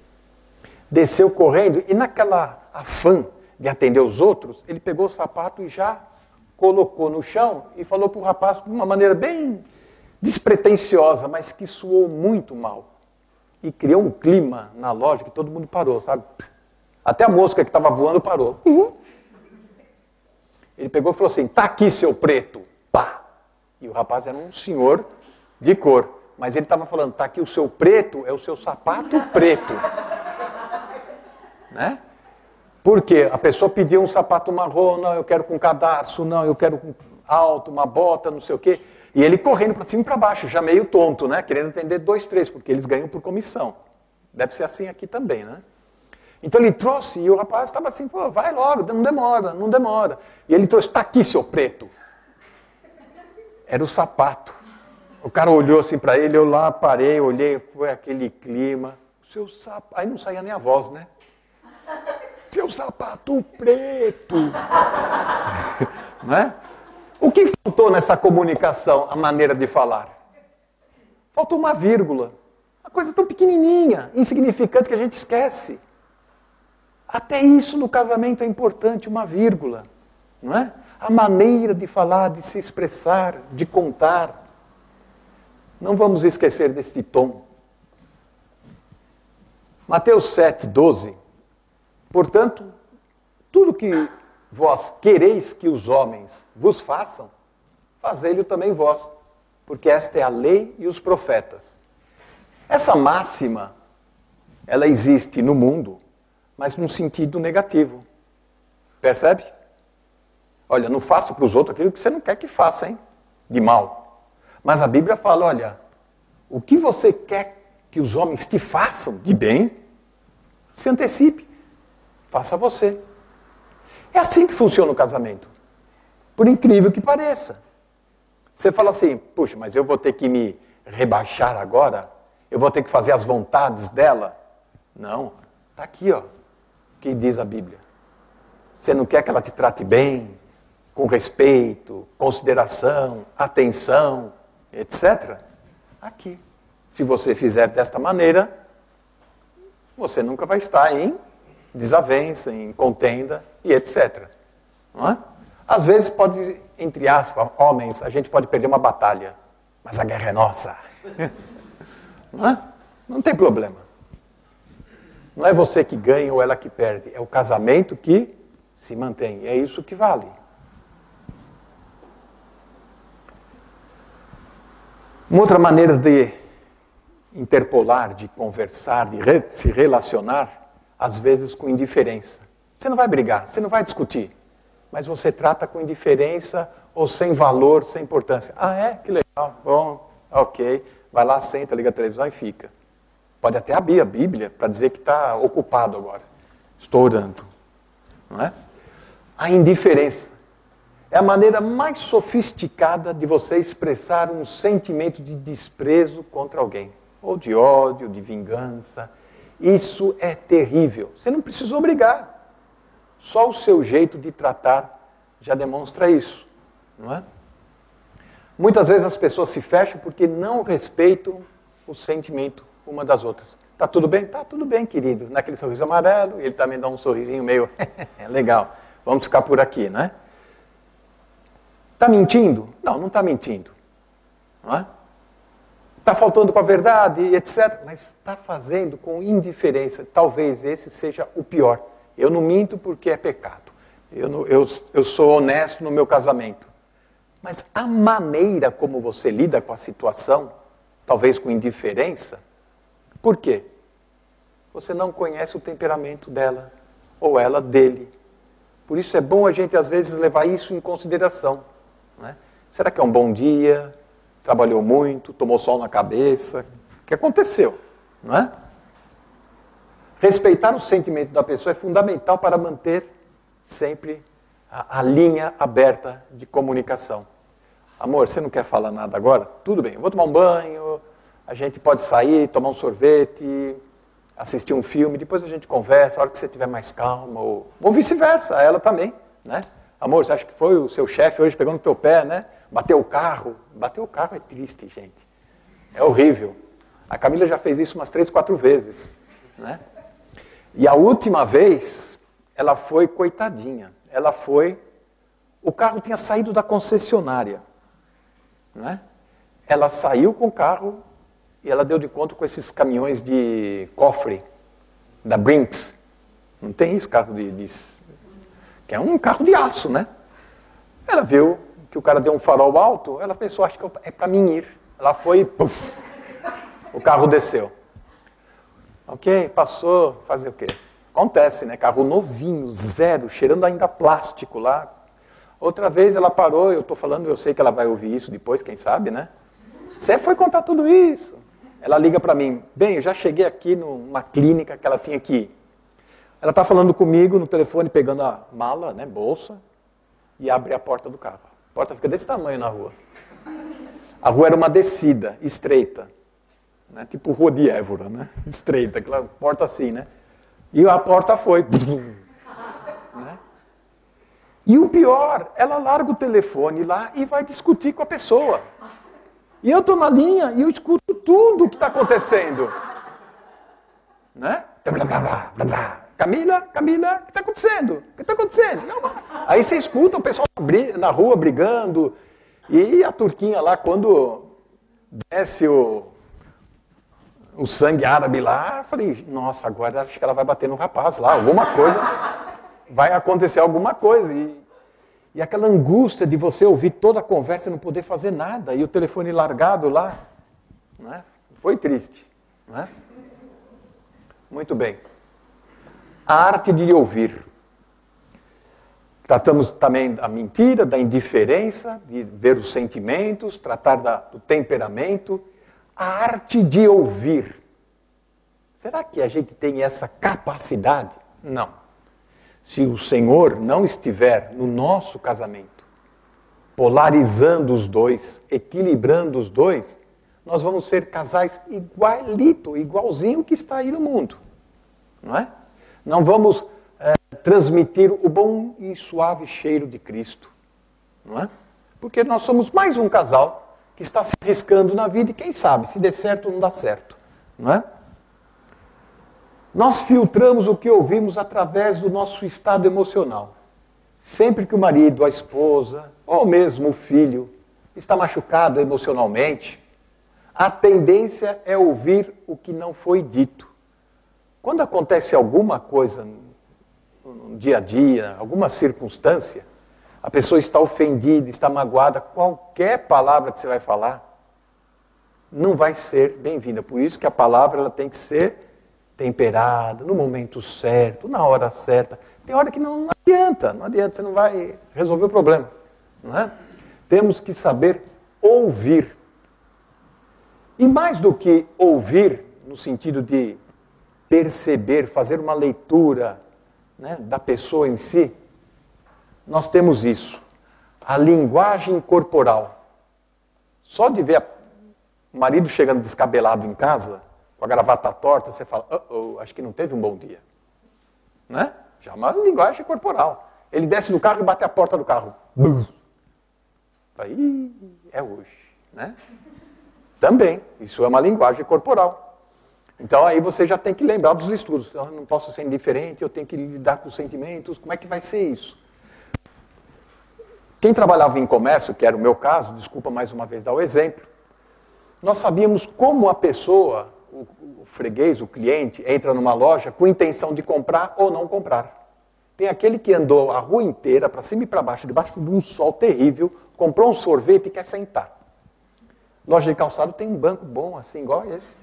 desceu correndo e naquela afã de atender os outros, ele pegou o sapato e já colocou no chão e falou para o rapaz de uma maneira bem despretensiosa, mas que soou muito mal. E criou um clima na loja que todo mundo parou, sabe? Até a mosca que estava voando parou. Ele pegou e falou assim, tá aqui, seu preto. Pá! E o rapaz era um senhor de cor. Mas ele estava falando, tá aqui o seu preto, é o seu sapato preto. né? Porque a pessoa pediu um sapato marrom, não, eu quero com cadarço, não, eu quero com alto, uma bota, não sei o quê. E ele correndo para cima e para baixo, já meio tonto, né? Querendo vender 2, 3, porque eles ganham por comissão. Deve ser assim aqui também, né? Então ele trouxe, e o rapaz estava assim, pô, vai logo, não demora, não demora. E ele trouxe, tá aqui, seu preto. Era o sapato. O cara olhou assim para ele, eu lá parei, olhei, foi aquele clima. Seu sapato, aí não saía nem a voz, né? Seu sapato preto. Não é? O que faltou nessa comunicação, a maneira de falar? Faltou uma vírgula. Uma coisa tão pequenininha, insignificante que a gente esquece. Até isso no casamento é importante, uma vírgula. Não é? A maneira de falar, de se expressar, de contar. Não vamos esquecer desse tom. Mateus 7, 12. Portanto, tudo que vós quereis que os homens vos façam, fazei-lo também vós, porque esta é a lei e os profetas. Essa máxima, ela existe no mundo, mas num sentido negativo. Percebe? Olha, não faça para os outros aquilo que você não quer que faça, hein? De mal. Mas a Bíblia fala, olha, o que você quer que os homens te façam de bem, se antecipe. Faça você. É assim que funciona o casamento. Por incrível que pareça. Você fala assim, puxa, mas eu vou ter que me rebaixar agora? Eu vou ter que fazer as vontades dela? Não. Está aqui, ó. O que diz a Bíblia. Você não quer que ela te trate bem, com respeito, consideração, atenção, etc.? Aqui. Se você fizer desta maneira, você nunca vai estar em desavença, em contenda e etc. Não é? Às vezes pode, entre aspas, homens, a gente pode perder uma batalha, mas a guerra é nossa. Não é? Não tem problema. Não é você que ganha ou ela que perde, é o casamento que se mantém. É isso que vale. Uma outra maneira de interpolar, de conversar, de se relacionar, às vezes com indiferença. Você não vai brigar, você não vai discutir, mas você trata com indiferença ou sem valor, sem importância. Ah, é? Que legal, bom, ok. Vai lá, senta, liga a televisão e fica. Pode até abrir a Bíblia para dizer que está ocupado agora. Estou orando. Não é? A indiferença é a maneira mais sofisticada de você expressar um sentimento de desprezo contra alguém. Ou de ódio, de vingança. Isso é terrível. Você não precisa brigar. Só o seu jeito de tratar já demonstra isso. Não é? Muitas vezes as pessoas se fecham porque não respeitam o sentimento uma das outras. Tá tudo bem? Tá tudo bem, querido. Naquele sorriso amarelo, ele também dá um sorrisinho meio legal. Vamos ficar por aqui, né? Tá mentindo? Não, não tá mentindo. Não é? Tá faltando com a verdade, etc. Mas está fazendo com indiferença. Talvez esse seja o pior. Eu não minto porque é pecado. Eu sou honesto no meu casamento. Mas a maneira como você lida com a situação, talvez com indiferença, por quê? Você não conhece o temperamento dela, ou ela dele. Por isso é bom a gente, às vezes, levar isso em consideração. Não é? Será que é um bom dia? Trabalhou muito, tomou sol na cabeça? O que aconteceu? Não é? Respeitar o sentimento da pessoa é fundamental para manter sempre a linha aberta de comunicação. Amor, você não quer falar nada agora? Tudo bem, eu vou tomar um banho, a gente pode sair, tomar um sorvete, assistir um filme, depois a gente conversa, a hora que você estiver mais calma, ou vice-versa, ela também, né? Amor, você acha que foi o seu chefe hoje pegou no teu pé, né? Bateu o carro. Bater o carro é triste, gente. É horrível. A Camila já fez isso umas 3, 4 vezes, né? E a última vez, ela foi coitadinha. Ela foi... O carro tinha saído da concessionária, né? Ela saiu com o carro e ela deu de conta com esses caminhões de cofre, da Brinks. Não tem isso, carro que é um carro de aço, né? Ela viu que o cara deu um farol alto, ela pensou, acho que é para mim ir. Ela foi e puff, o carro desceu. Ok, passou, fazer o quê? Acontece, né? Carro novinho, zero, cheirando ainda plástico lá. Outra vez ela parou, eu estou falando, eu sei que ela vai ouvir isso depois, quem sabe, né? Você foi contar tudo isso. Ela liga para mim, bem, eu já cheguei aqui numa clínica que ela tinha que ir. Ela está falando comigo no telefone, pegando a mala, né, bolsa, e abre a porta do carro. A porta fica desse tamanho na rua. A rua era uma descida, estreita, né, tipo rua de Évora, né, estreita, aquela porta assim, né. E a porta foi. Né? E o pior, ela larga o telefone lá e vai discutir com a pessoa. E eu estou na linha e eu escuto tudo o que está acontecendo. Né? Blá, blá, blá, blá, blá. Camila, o que está acontecendo? O que está acontecendo? Aí você escuta o pessoal na rua brigando. E a turquinha lá, quando desce o sangue árabe lá, eu falei, nossa, agora acho que ela vai bater no rapaz lá, alguma coisa, vai acontecer alguma coisa. E aquela angústia de você ouvir toda a conversa e não poder fazer nada, e o telefone largado lá, né? Foi triste. Né? Muito bem. A arte de ouvir. Tratamos também da mentira, da indiferença, de ver os sentimentos, tratar do temperamento. A arte de ouvir. Será que a gente tem essa capacidade? Não. Se o Senhor não estiver no nosso casamento, polarizando os dois, equilibrando os dois, nós vamos ser casais igualzinho que está aí no mundo. Não é? Não vamos transmitir o bom e suave cheiro de Cristo. Não é? Porque nós somos mais um casal que está se arriscando na vida e quem sabe, se der certo ou não dá certo. Não é? Nós filtramos o que ouvimos através do nosso estado emocional. Sempre que o marido, a esposa, ou mesmo o filho, está machucado emocionalmente, a tendência é ouvir o que não foi dito. Quando acontece alguma coisa no dia a dia, alguma circunstância, a pessoa está ofendida, está magoada, qualquer palavra que você vai falar não vai ser bem-vinda. Por isso que a palavra ela tem que ser temperada, no momento certo, na hora certa. Tem hora que não adianta, você não vai resolver o problema. Não é? Temos que saber ouvir. E mais do que ouvir, no sentido de perceber, fazer uma leitura, né, da pessoa em si, nós temos isso. A linguagem corporal. Só de ver o marido chegando descabelado em casa, com a gravata torta, você fala, acho que não teve um bom dia. Né? Já é uma linguagem corporal. Ele desce do carro e bate a porta do carro. Aí é hoje. Né? Também, isso é uma linguagem corporal. Então aí você já tem que lembrar dos estudos. Eu não posso ser indiferente, eu tenho que lidar com os sentimentos. Como é que vai ser isso? Quem trabalhava em comércio, que era o meu caso, desculpa mais uma vez dar o exemplo, nós sabíamos como a pessoa, o freguês, o cliente, entra numa loja com intenção de comprar ou não comprar. Tem aquele que andou a rua inteira, para cima e para baixo, debaixo de um sol terrível, comprou um sorvete e quer sentar. Loja de calçado tem um banco bom, assim, igual esse.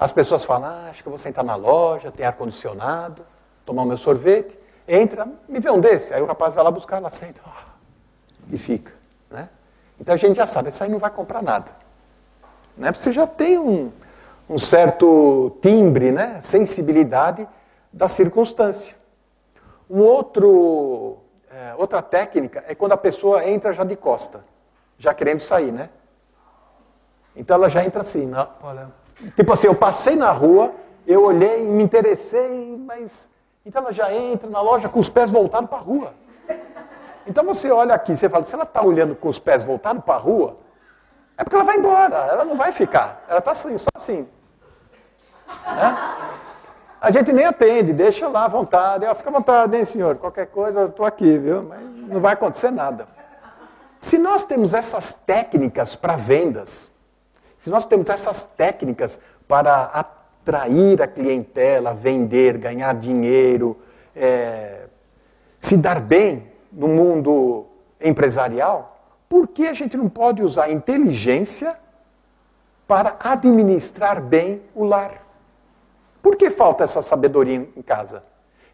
As pessoas falam, acho que eu vou sentar na loja, tem ar-condicionado, tomar o meu sorvete. Entra, me vê um desse. Aí o rapaz vai lá buscar, ela senta e fica. Né? Então a gente já sabe, esse aí não vai comprar nada. Né? Porque você já tem um certo timbre, né? Sensibilidade da circunstância. Outra técnica é quando a pessoa entra já de costa, já querendo sair, né? Então ela já entra assim, né? Olha, tipo assim, eu passei na rua, eu olhei, me interessei, mas... Então ela já entra na loja com os pés voltados para a rua. Então você olha aqui, você fala, se ela está olhando com os pés voltados para a rua, é porque ela vai embora, ela não vai ficar. Ela está assim, só assim. Né? A gente nem atende, deixa lá à vontade. Fica à vontade, hein, senhor? Qualquer coisa, eu estou aqui, viu? Mas não vai acontecer nada. Se nós temos essas técnicas para vendas, se nós temos essas técnicas para atrair a clientela, vender, ganhar dinheiro, se dar bem no mundo empresarial, por que a gente não pode usar a inteligência para administrar bem o lar? Por que falta essa sabedoria em casa?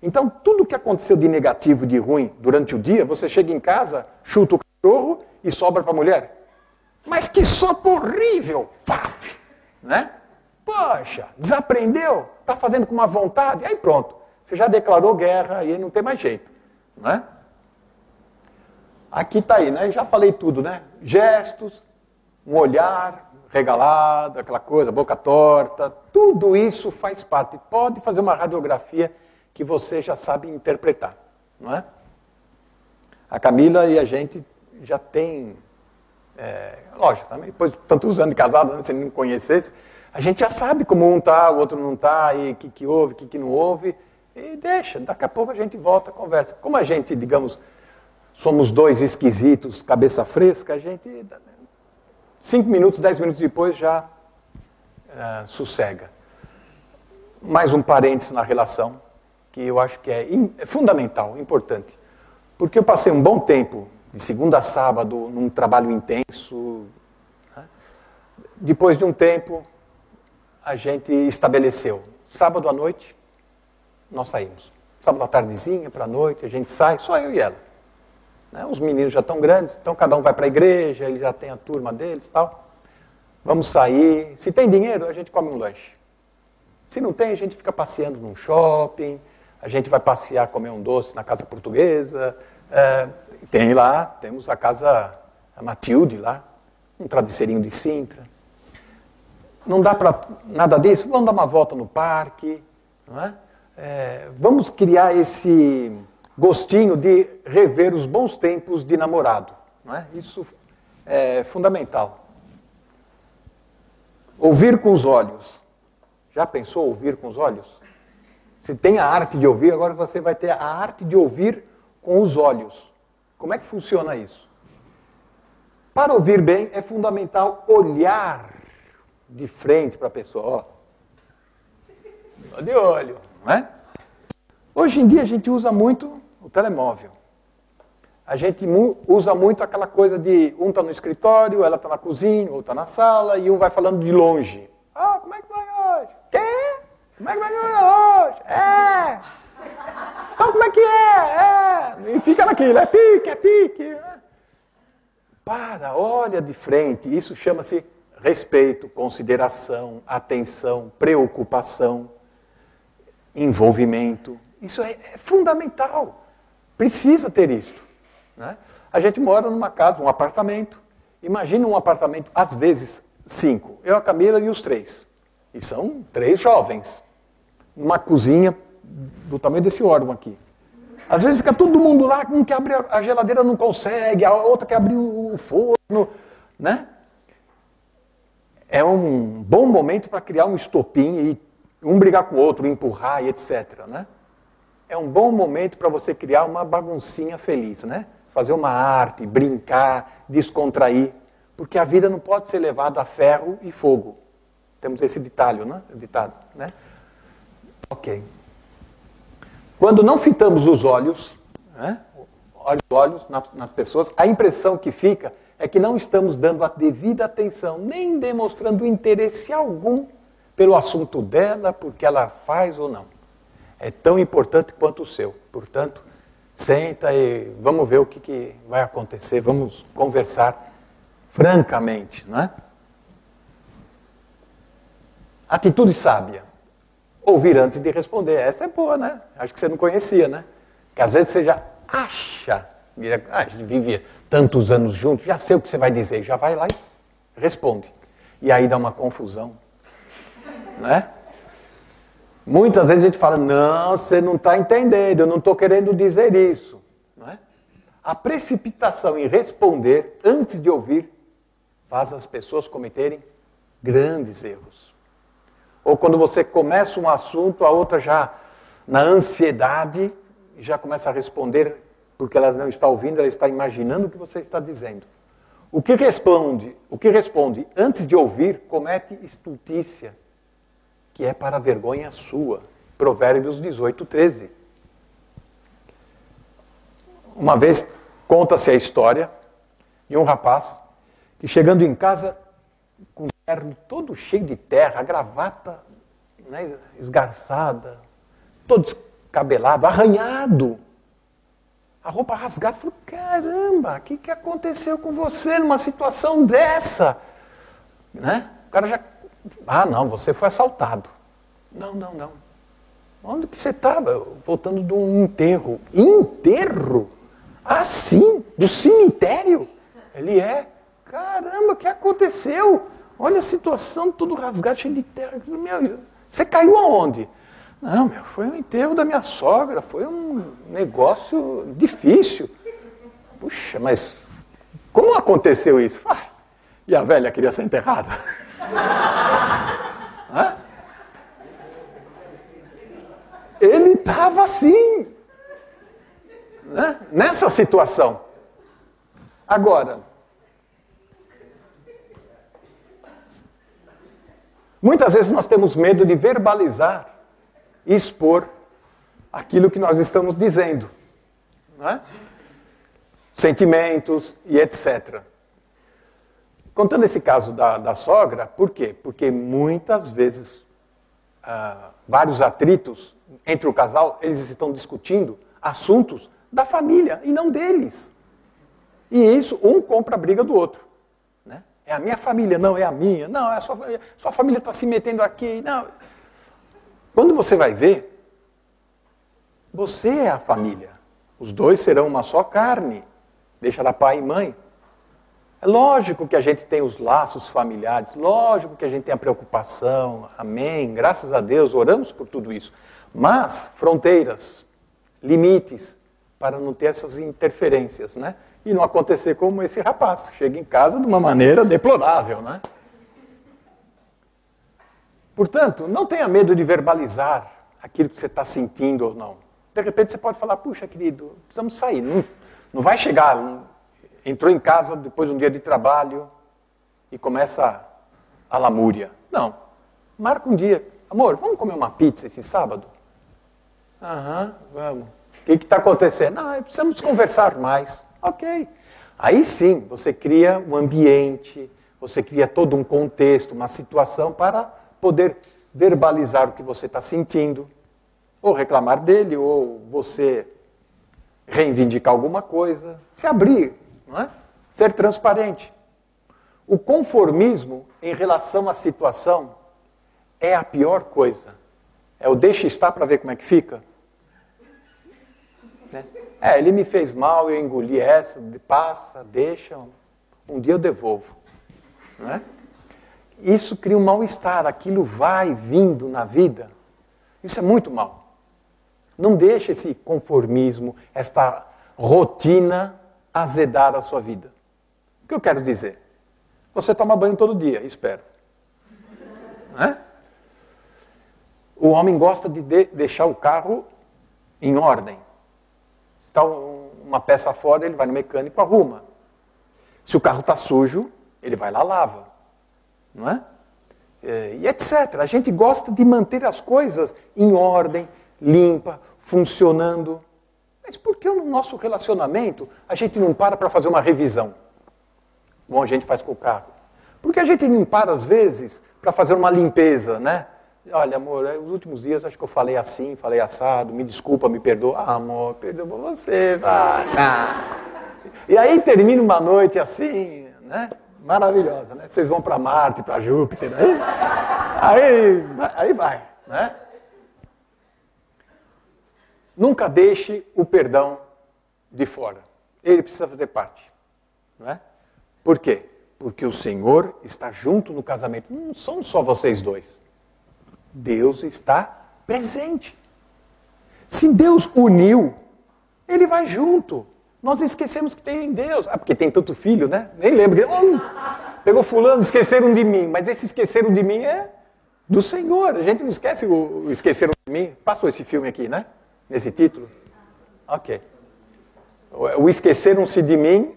Então, tudo que aconteceu de negativo e de ruim durante o dia, você chega em casa, chuta o cachorro e sobra para a mulher. Mas que sopa horrível! Faf! Né? Poxa, desaprendeu? Está fazendo com uma vontade? Aí pronto, você já declarou guerra, aí não tem mais jeito. Né? Aqui está aí, né? Já falei tudo, né? Gestos, um olhar regalado, aquela coisa, boca torta, tudo isso faz parte. Pode fazer uma radiografia que você já sabe interpretar, não é? A Camila e a gente já tem, lógico, também, depois de tantos anos de casado, né, se não conhecesse, a gente já sabe como um está, o outro não está, e o que houve, o que não houve, e deixa, daqui a pouco a gente volta a conversa. Como a gente, digamos, somos dois esquisitos, cabeça fresca, a gente, 5 minutos, 10 minutos depois já sossega. Mais um parênteses na relação, que eu acho que é fundamental, importante. Porque eu passei um bom tempo, de segunda a sábado, num trabalho intenso. Né? Depois de um tempo, a gente estabeleceu. Sábado à noite, nós saímos. Sábado à tardezinha, para a noite, a gente sai, só eu e ela. Né? Os meninos já estão grandes, então cada um vai para a igreja, ele já tem a turma deles e tal. Vamos sair. Se tem dinheiro, a gente come um lanche. Se não tem, a gente fica passeando num shopping, a gente vai passear, comer um doce na casa portuguesa. Tem lá, temos a casa a Matilde lá, um travesseirinho de Sintra. Não dá para nada disso? Vamos dar uma volta no parque. Não é? Vamos criar esse gostinho de rever os bons tempos de namorado. Não é? Isso é fundamental. Ouvir com os olhos. Já pensou ouvir com os olhos? Se tem a arte de ouvir, agora você vai ter a arte de ouvir com os olhos. Como é que funciona isso? Para ouvir bem, é fundamental olhar de frente para a pessoa. Ó, de olho, não é? Hoje em dia a gente usa muito o telemóvel. A gente usa muito aquela coisa de um está no escritório, ela está na cozinha, ou está na sala, e um vai falando de longe. Ah, como é que vai hoje? Quê? Como é que vai hoje? Então como é que é? E fica naquilo, é pique. Olha de frente. Isso chama-se respeito, consideração, atenção, preocupação, envolvimento. Isso é fundamental. Precisa ter isso. Né? A gente mora numa casa, num apartamento. Imagina um apartamento, às vezes, 5. Eu, a Camila e os 3. E são 3 jovens. Uma cozinha do tamanho desse órgão aqui. Às vezes fica todo mundo lá, um que abre a geladeira não consegue, a outra que abre o forno, né? É um bom momento para criar um estopim e um brigar com o outro, empurrar e etc, né? É um bom momento para você criar uma baguncinha feliz, né? Fazer uma arte, brincar, descontrair, porque a vida não pode ser levada a ferro e fogo. Temos esse ditado, né? Ok. Quando não fitamos os olhos, né, olhos nas pessoas, a impressão que fica é que não estamos dando a devida atenção, nem demonstrando interesse algum pelo assunto dela, porque ela faz ou não. É tão importante quanto o seu. Portanto, senta e vamos ver o que vai acontecer, vamos conversar francamente, não é? Atitude sábia. Ouvir antes de responder. Essa é boa, né? Acho que você não conhecia, né? Que às vezes você já acha, a gente vive tantos anos juntos, já sei o que você vai dizer, já vai lá e responde. E aí dá uma confusão, né? Muitas vezes a gente fala, não, você não está entendendo, eu não estou querendo dizer isso. Não é? A precipitação em responder antes de ouvir faz as pessoas cometerem grandes erros. Ou quando você começa um assunto, a outra já, na ansiedade, já começa a responder, porque ela não está ouvindo, ela está imaginando o que você está dizendo. O que responde antes de ouvir, comete estultícia, que é para a vergonha sua. Provérbios 18, 13. Uma vez, conta-se a história de um rapaz que, chegando em casa, com o terno todo cheio de terra, a gravata, né, esgarçada, todo descabelado, arranhado. A roupa rasgada. Falei, caramba, o que aconteceu com você numa situação dessa? Né? O cara já... Ah, não, você foi assaltado. Não. Onde que você estava? Voltando de um enterro. Enterro? Ah, sim, do cemitério? Ele é. Caramba, o que aconteceu? Olha a situação, tudo rasgado, cheio de terra. Meu, você caiu aonde? Não, foi um enterro da minha sogra, foi um negócio difícil. Puxa, mas como aconteceu isso? Ah, e a velha queria ser enterrada? Ele estava assim, né? Nessa situação. Agora, muitas vezes nós temos medo de verbalizar e expor aquilo que nós estamos dizendo, né? Sentimentos e etc. Contando esse caso da sogra, por quê? Porque muitas vezes vários atritos entre o casal, eles estão discutindo assuntos da família e não deles. E isso, um compra a briga do outro. Né? É a minha família, não é a minha. Não, é a sua família está se metendo aqui. Não. Quando você vai ver, você é a família. Os dois serão uma só carne. Deixará pai e mãe. É lógico que a gente tem os laços familiares, lógico que a gente tem a preocupação, amém, graças a Deus, oramos por tudo isso. Mas fronteiras, limites, para não ter essas interferências, né? E não acontecer como esse rapaz, que chega em casa de uma maneira deplorável, né? Portanto, não tenha medo de verbalizar aquilo que você está sentindo ou não. De repente você pode falar, puxa querido, precisamos sair, não vai chegar... Entrou em casa depois de um dia de trabalho e começa a lamúria. Não. Marca um dia. Amor, vamos comer uma pizza esse sábado? Aham, vamos. O que está acontecendo? Não, precisamos conversar mais. Ok. Aí sim, você cria um ambiente, você cria todo um contexto, uma situação para poder verbalizar o que você está sentindo, ou reclamar dele, ou você reivindicar alguma coisa, se abrir. Não é? Ser transparente. O conformismo em relação à situação é a pior coisa. É o deixa estar para ver como é que fica. Né? Ele me fez mal, eu engoli essa, passa, deixa, um dia eu devolvo. Não é? Isso cria um mal-estar, aquilo vai vindo na vida. Isso é muito mal. Não deixe esse conformismo, esta rotina azedar a sua vida. O que eu quero dizer? Você toma banho todo dia, espero. Não é? O homem gosta de deixar o carro em ordem. Se está uma peça fora, ele vai no mecânico, arruma. Se o carro está sujo, ele vai lá, lava. Não é? E etc. A gente gosta de manter as coisas em ordem, limpa, funcionando. Mas por que no nosso relacionamento a gente não para fazer uma revisão? Como a gente faz com o carro. Por que a gente não para, às vezes, para fazer uma limpeza, né? Olha, amor, os últimos dias acho que eu falei assim, falei assado, me desculpa, me perdoa. Ah, amor, perdoa você, vai. E aí termina uma noite assim, né? Maravilhosa, né? Vocês vão para Marte, para Júpiter, né? Aí vai, né? Nunca deixe o perdão de fora. Ele precisa fazer parte. Não é? Por quê? Porque o Senhor está junto no casamento. Não são só vocês dois. Deus está presente. Se Deus uniu, Ele vai junto. Nós esquecemos que tem Deus. porque tem tanto filho, né? Nem lembro. Pegou fulano, esqueceram de mim. Mas esse esqueceram de mim é do Senhor. A gente não esquece o esqueceram de mim. Passou esse filme aqui, né? Nesse título? Ok. O esqueceram-se de mim,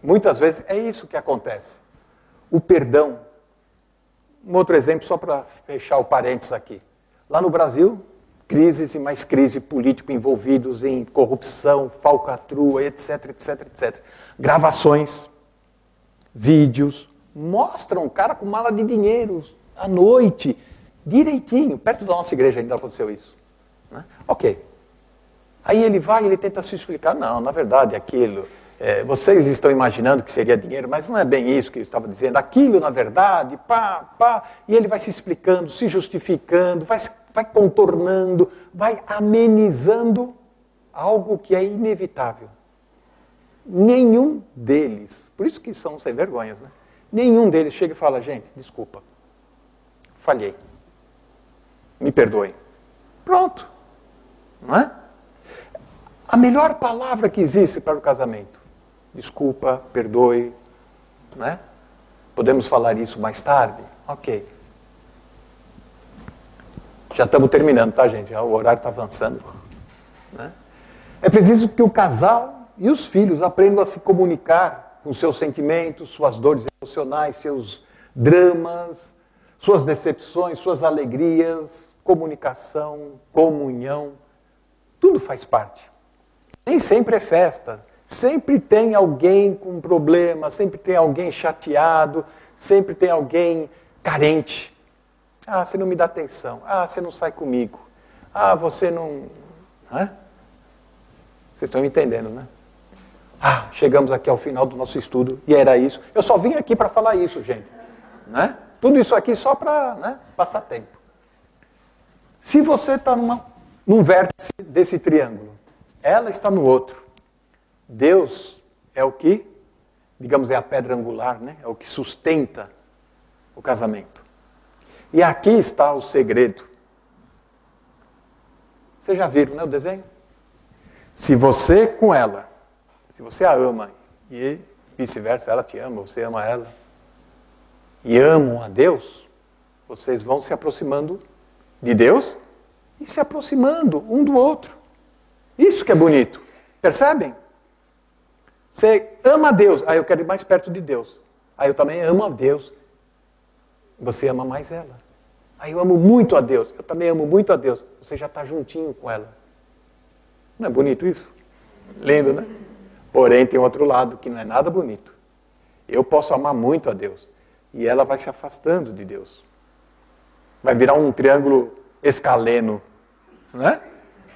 muitas vezes é isso que acontece. O perdão. Um outro exemplo, só para fechar o parênteses aqui. Lá no Brasil, crises e mais crise político envolvidos em corrupção, falcatrua, etc, etc, etc. Gravações, vídeos, mostram um cara com mala de dinheiro à noite, direitinho. Perto da nossa igreja ainda aconteceu isso. Né? Ok. Aí ele vai e ele tenta se explicar. Não, na verdade, aquilo... vocês estão imaginando que seria dinheiro, mas não é bem isso que eu estava dizendo. Aquilo, na verdade, e ele vai se explicando, se justificando, vai contornando, vai amenizando algo que é inevitável. Nenhum deles, por isso que são sem vergonhas, né? Nenhum deles chega e fala, gente, desculpa, falhei, me perdoem. Pronto, não é? A melhor palavra que existe para o casamento, desculpa, perdoe, né? Podemos falar isso mais tarde? Ok. Já estamos terminando, tá, gente? O horário está avançando. Né? É preciso que o casal e os filhos aprendam a se comunicar com seus sentimentos, suas dores emocionais, seus dramas, suas decepções, suas alegrias, comunicação, comunhão. Tudo faz parte. Nem sempre é festa. Sempre tem alguém com problema, sempre tem alguém chateado, sempre tem alguém carente. Ah, você não me dá atenção. Ah, você não sai comigo. Ah, você não... Hã? Vocês estão me entendendo, né? Ah, chegamos aqui ao final do nosso estudo e era isso. Eu só vim aqui para falar isso, gente. Né? Tudo isso aqui só para passar tempo. Se você está num vértice desse triângulo, ela está no outro. Deus é o que, digamos, é a pedra angular, né? É o que sustenta o casamento. E aqui está o segredo. Vocês já viram, né, o desenho? Se você com ela, se você a ama e vice-versa, ela te ama, você ama ela, e amam a Deus, vocês vão se aproximando de Deus e se aproximando um do outro. Isso que é bonito. Percebem? Você ama a Deus, aí eu quero ir mais perto de Deus. Aí eu também amo a Deus. Você ama mais ela. Aí eu amo muito a Deus, eu também amo muito a Deus. Você já está juntinho com ela. Não é bonito isso? Lindo, né? Porém, tem outro lado que não é nada bonito. Eu posso amar muito a Deus. E ela vai se afastando de Deus. Vai virar um triângulo escaleno. Né?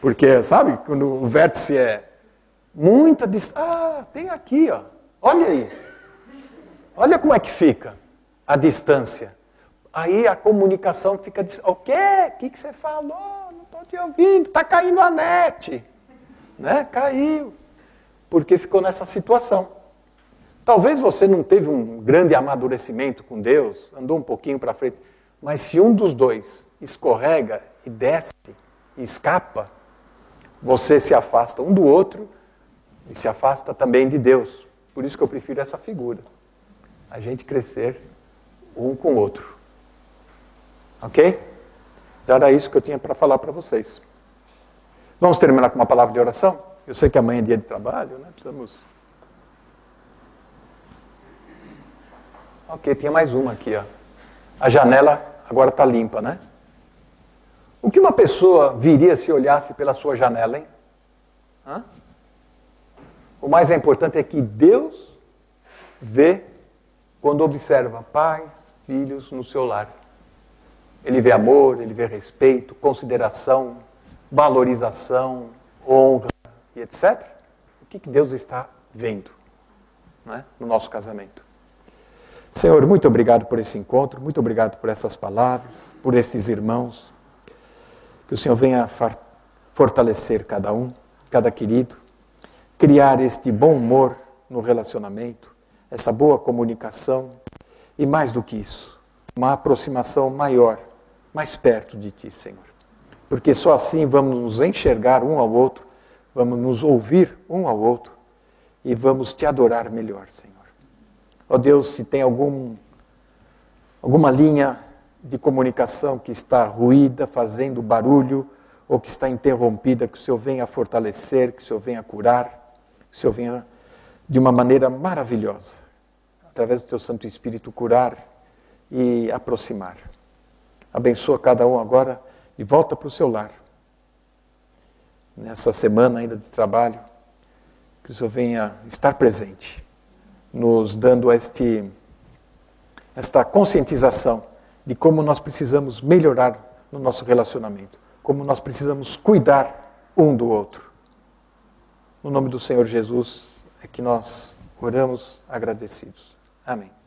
Porque, sabe, quando o vértice é muita distância. Ah, tem aqui, ó. Olha aí. Olha como é que fica a distância. Aí a comunicação fica... O quê? O que você falou? Não estou te ouvindo. Está caindo a net. Né? Caiu. Porque ficou nessa situação. Talvez você não teve um grande amadurecimento com Deus, andou um pouquinho para frente, mas se um dos dois escorrega e desce e escapa, você se afasta um do outro e se afasta também de Deus. Por isso que eu prefiro essa figura. A gente crescer um com o outro. Ok? Então era isso que eu tinha para falar para vocês. Vamos terminar com uma palavra de oração? Eu sei que amanhã é dia de trabalho, né? Precisamos... Ok, tinha mais uma aqui, ó. A janela agora está limpa, né? O que uma pessoa viria se olhasse pela sua janela, hein? Hã? O mais importante é que Deus vê quando observa pais, filhos no seu lar. Ele vê amor, ele vê respeito, consideração, valorização, honra e etc. O que Deus está vendo, né, no nosso casamento? Senhor, muito obrigado por esse encontro, muito obrigado por essas palavras, por esses irmãos. Que o Senhor venha fortalecer cada um, cada querido, criar este bom humor no relacionamento, essa boa comunicação e mais do que isso, uma aproximação maior, mais perto de Ti, Senhor. Porque só assim vamos nos enxergar um ao outro, vamos nos ouvir um ao outro e vamos Te adorar melhor, Senhor. Ó Deus, se tem alguma linha de comunicação que está ruída, fazendo barulho, ou que está interrompida, que o Senhor venha fortalecer, que o Senhor venha curar, que o Senhor venha de uma maneira maravilhosa, através do Teu Santo Espírito, curar e aproximar. Abençoa cada um agora e volta para o seu lar. Nessa semana ainda de trabalho, que o Senhor venha estar presente, nos dando esta conscientização de como nós precisamos melhorar no nosso relacionamento. como nós precisamos cuidar um do outro. No nome do Senhor Jesus é que nós oramos agradecidos. Amém.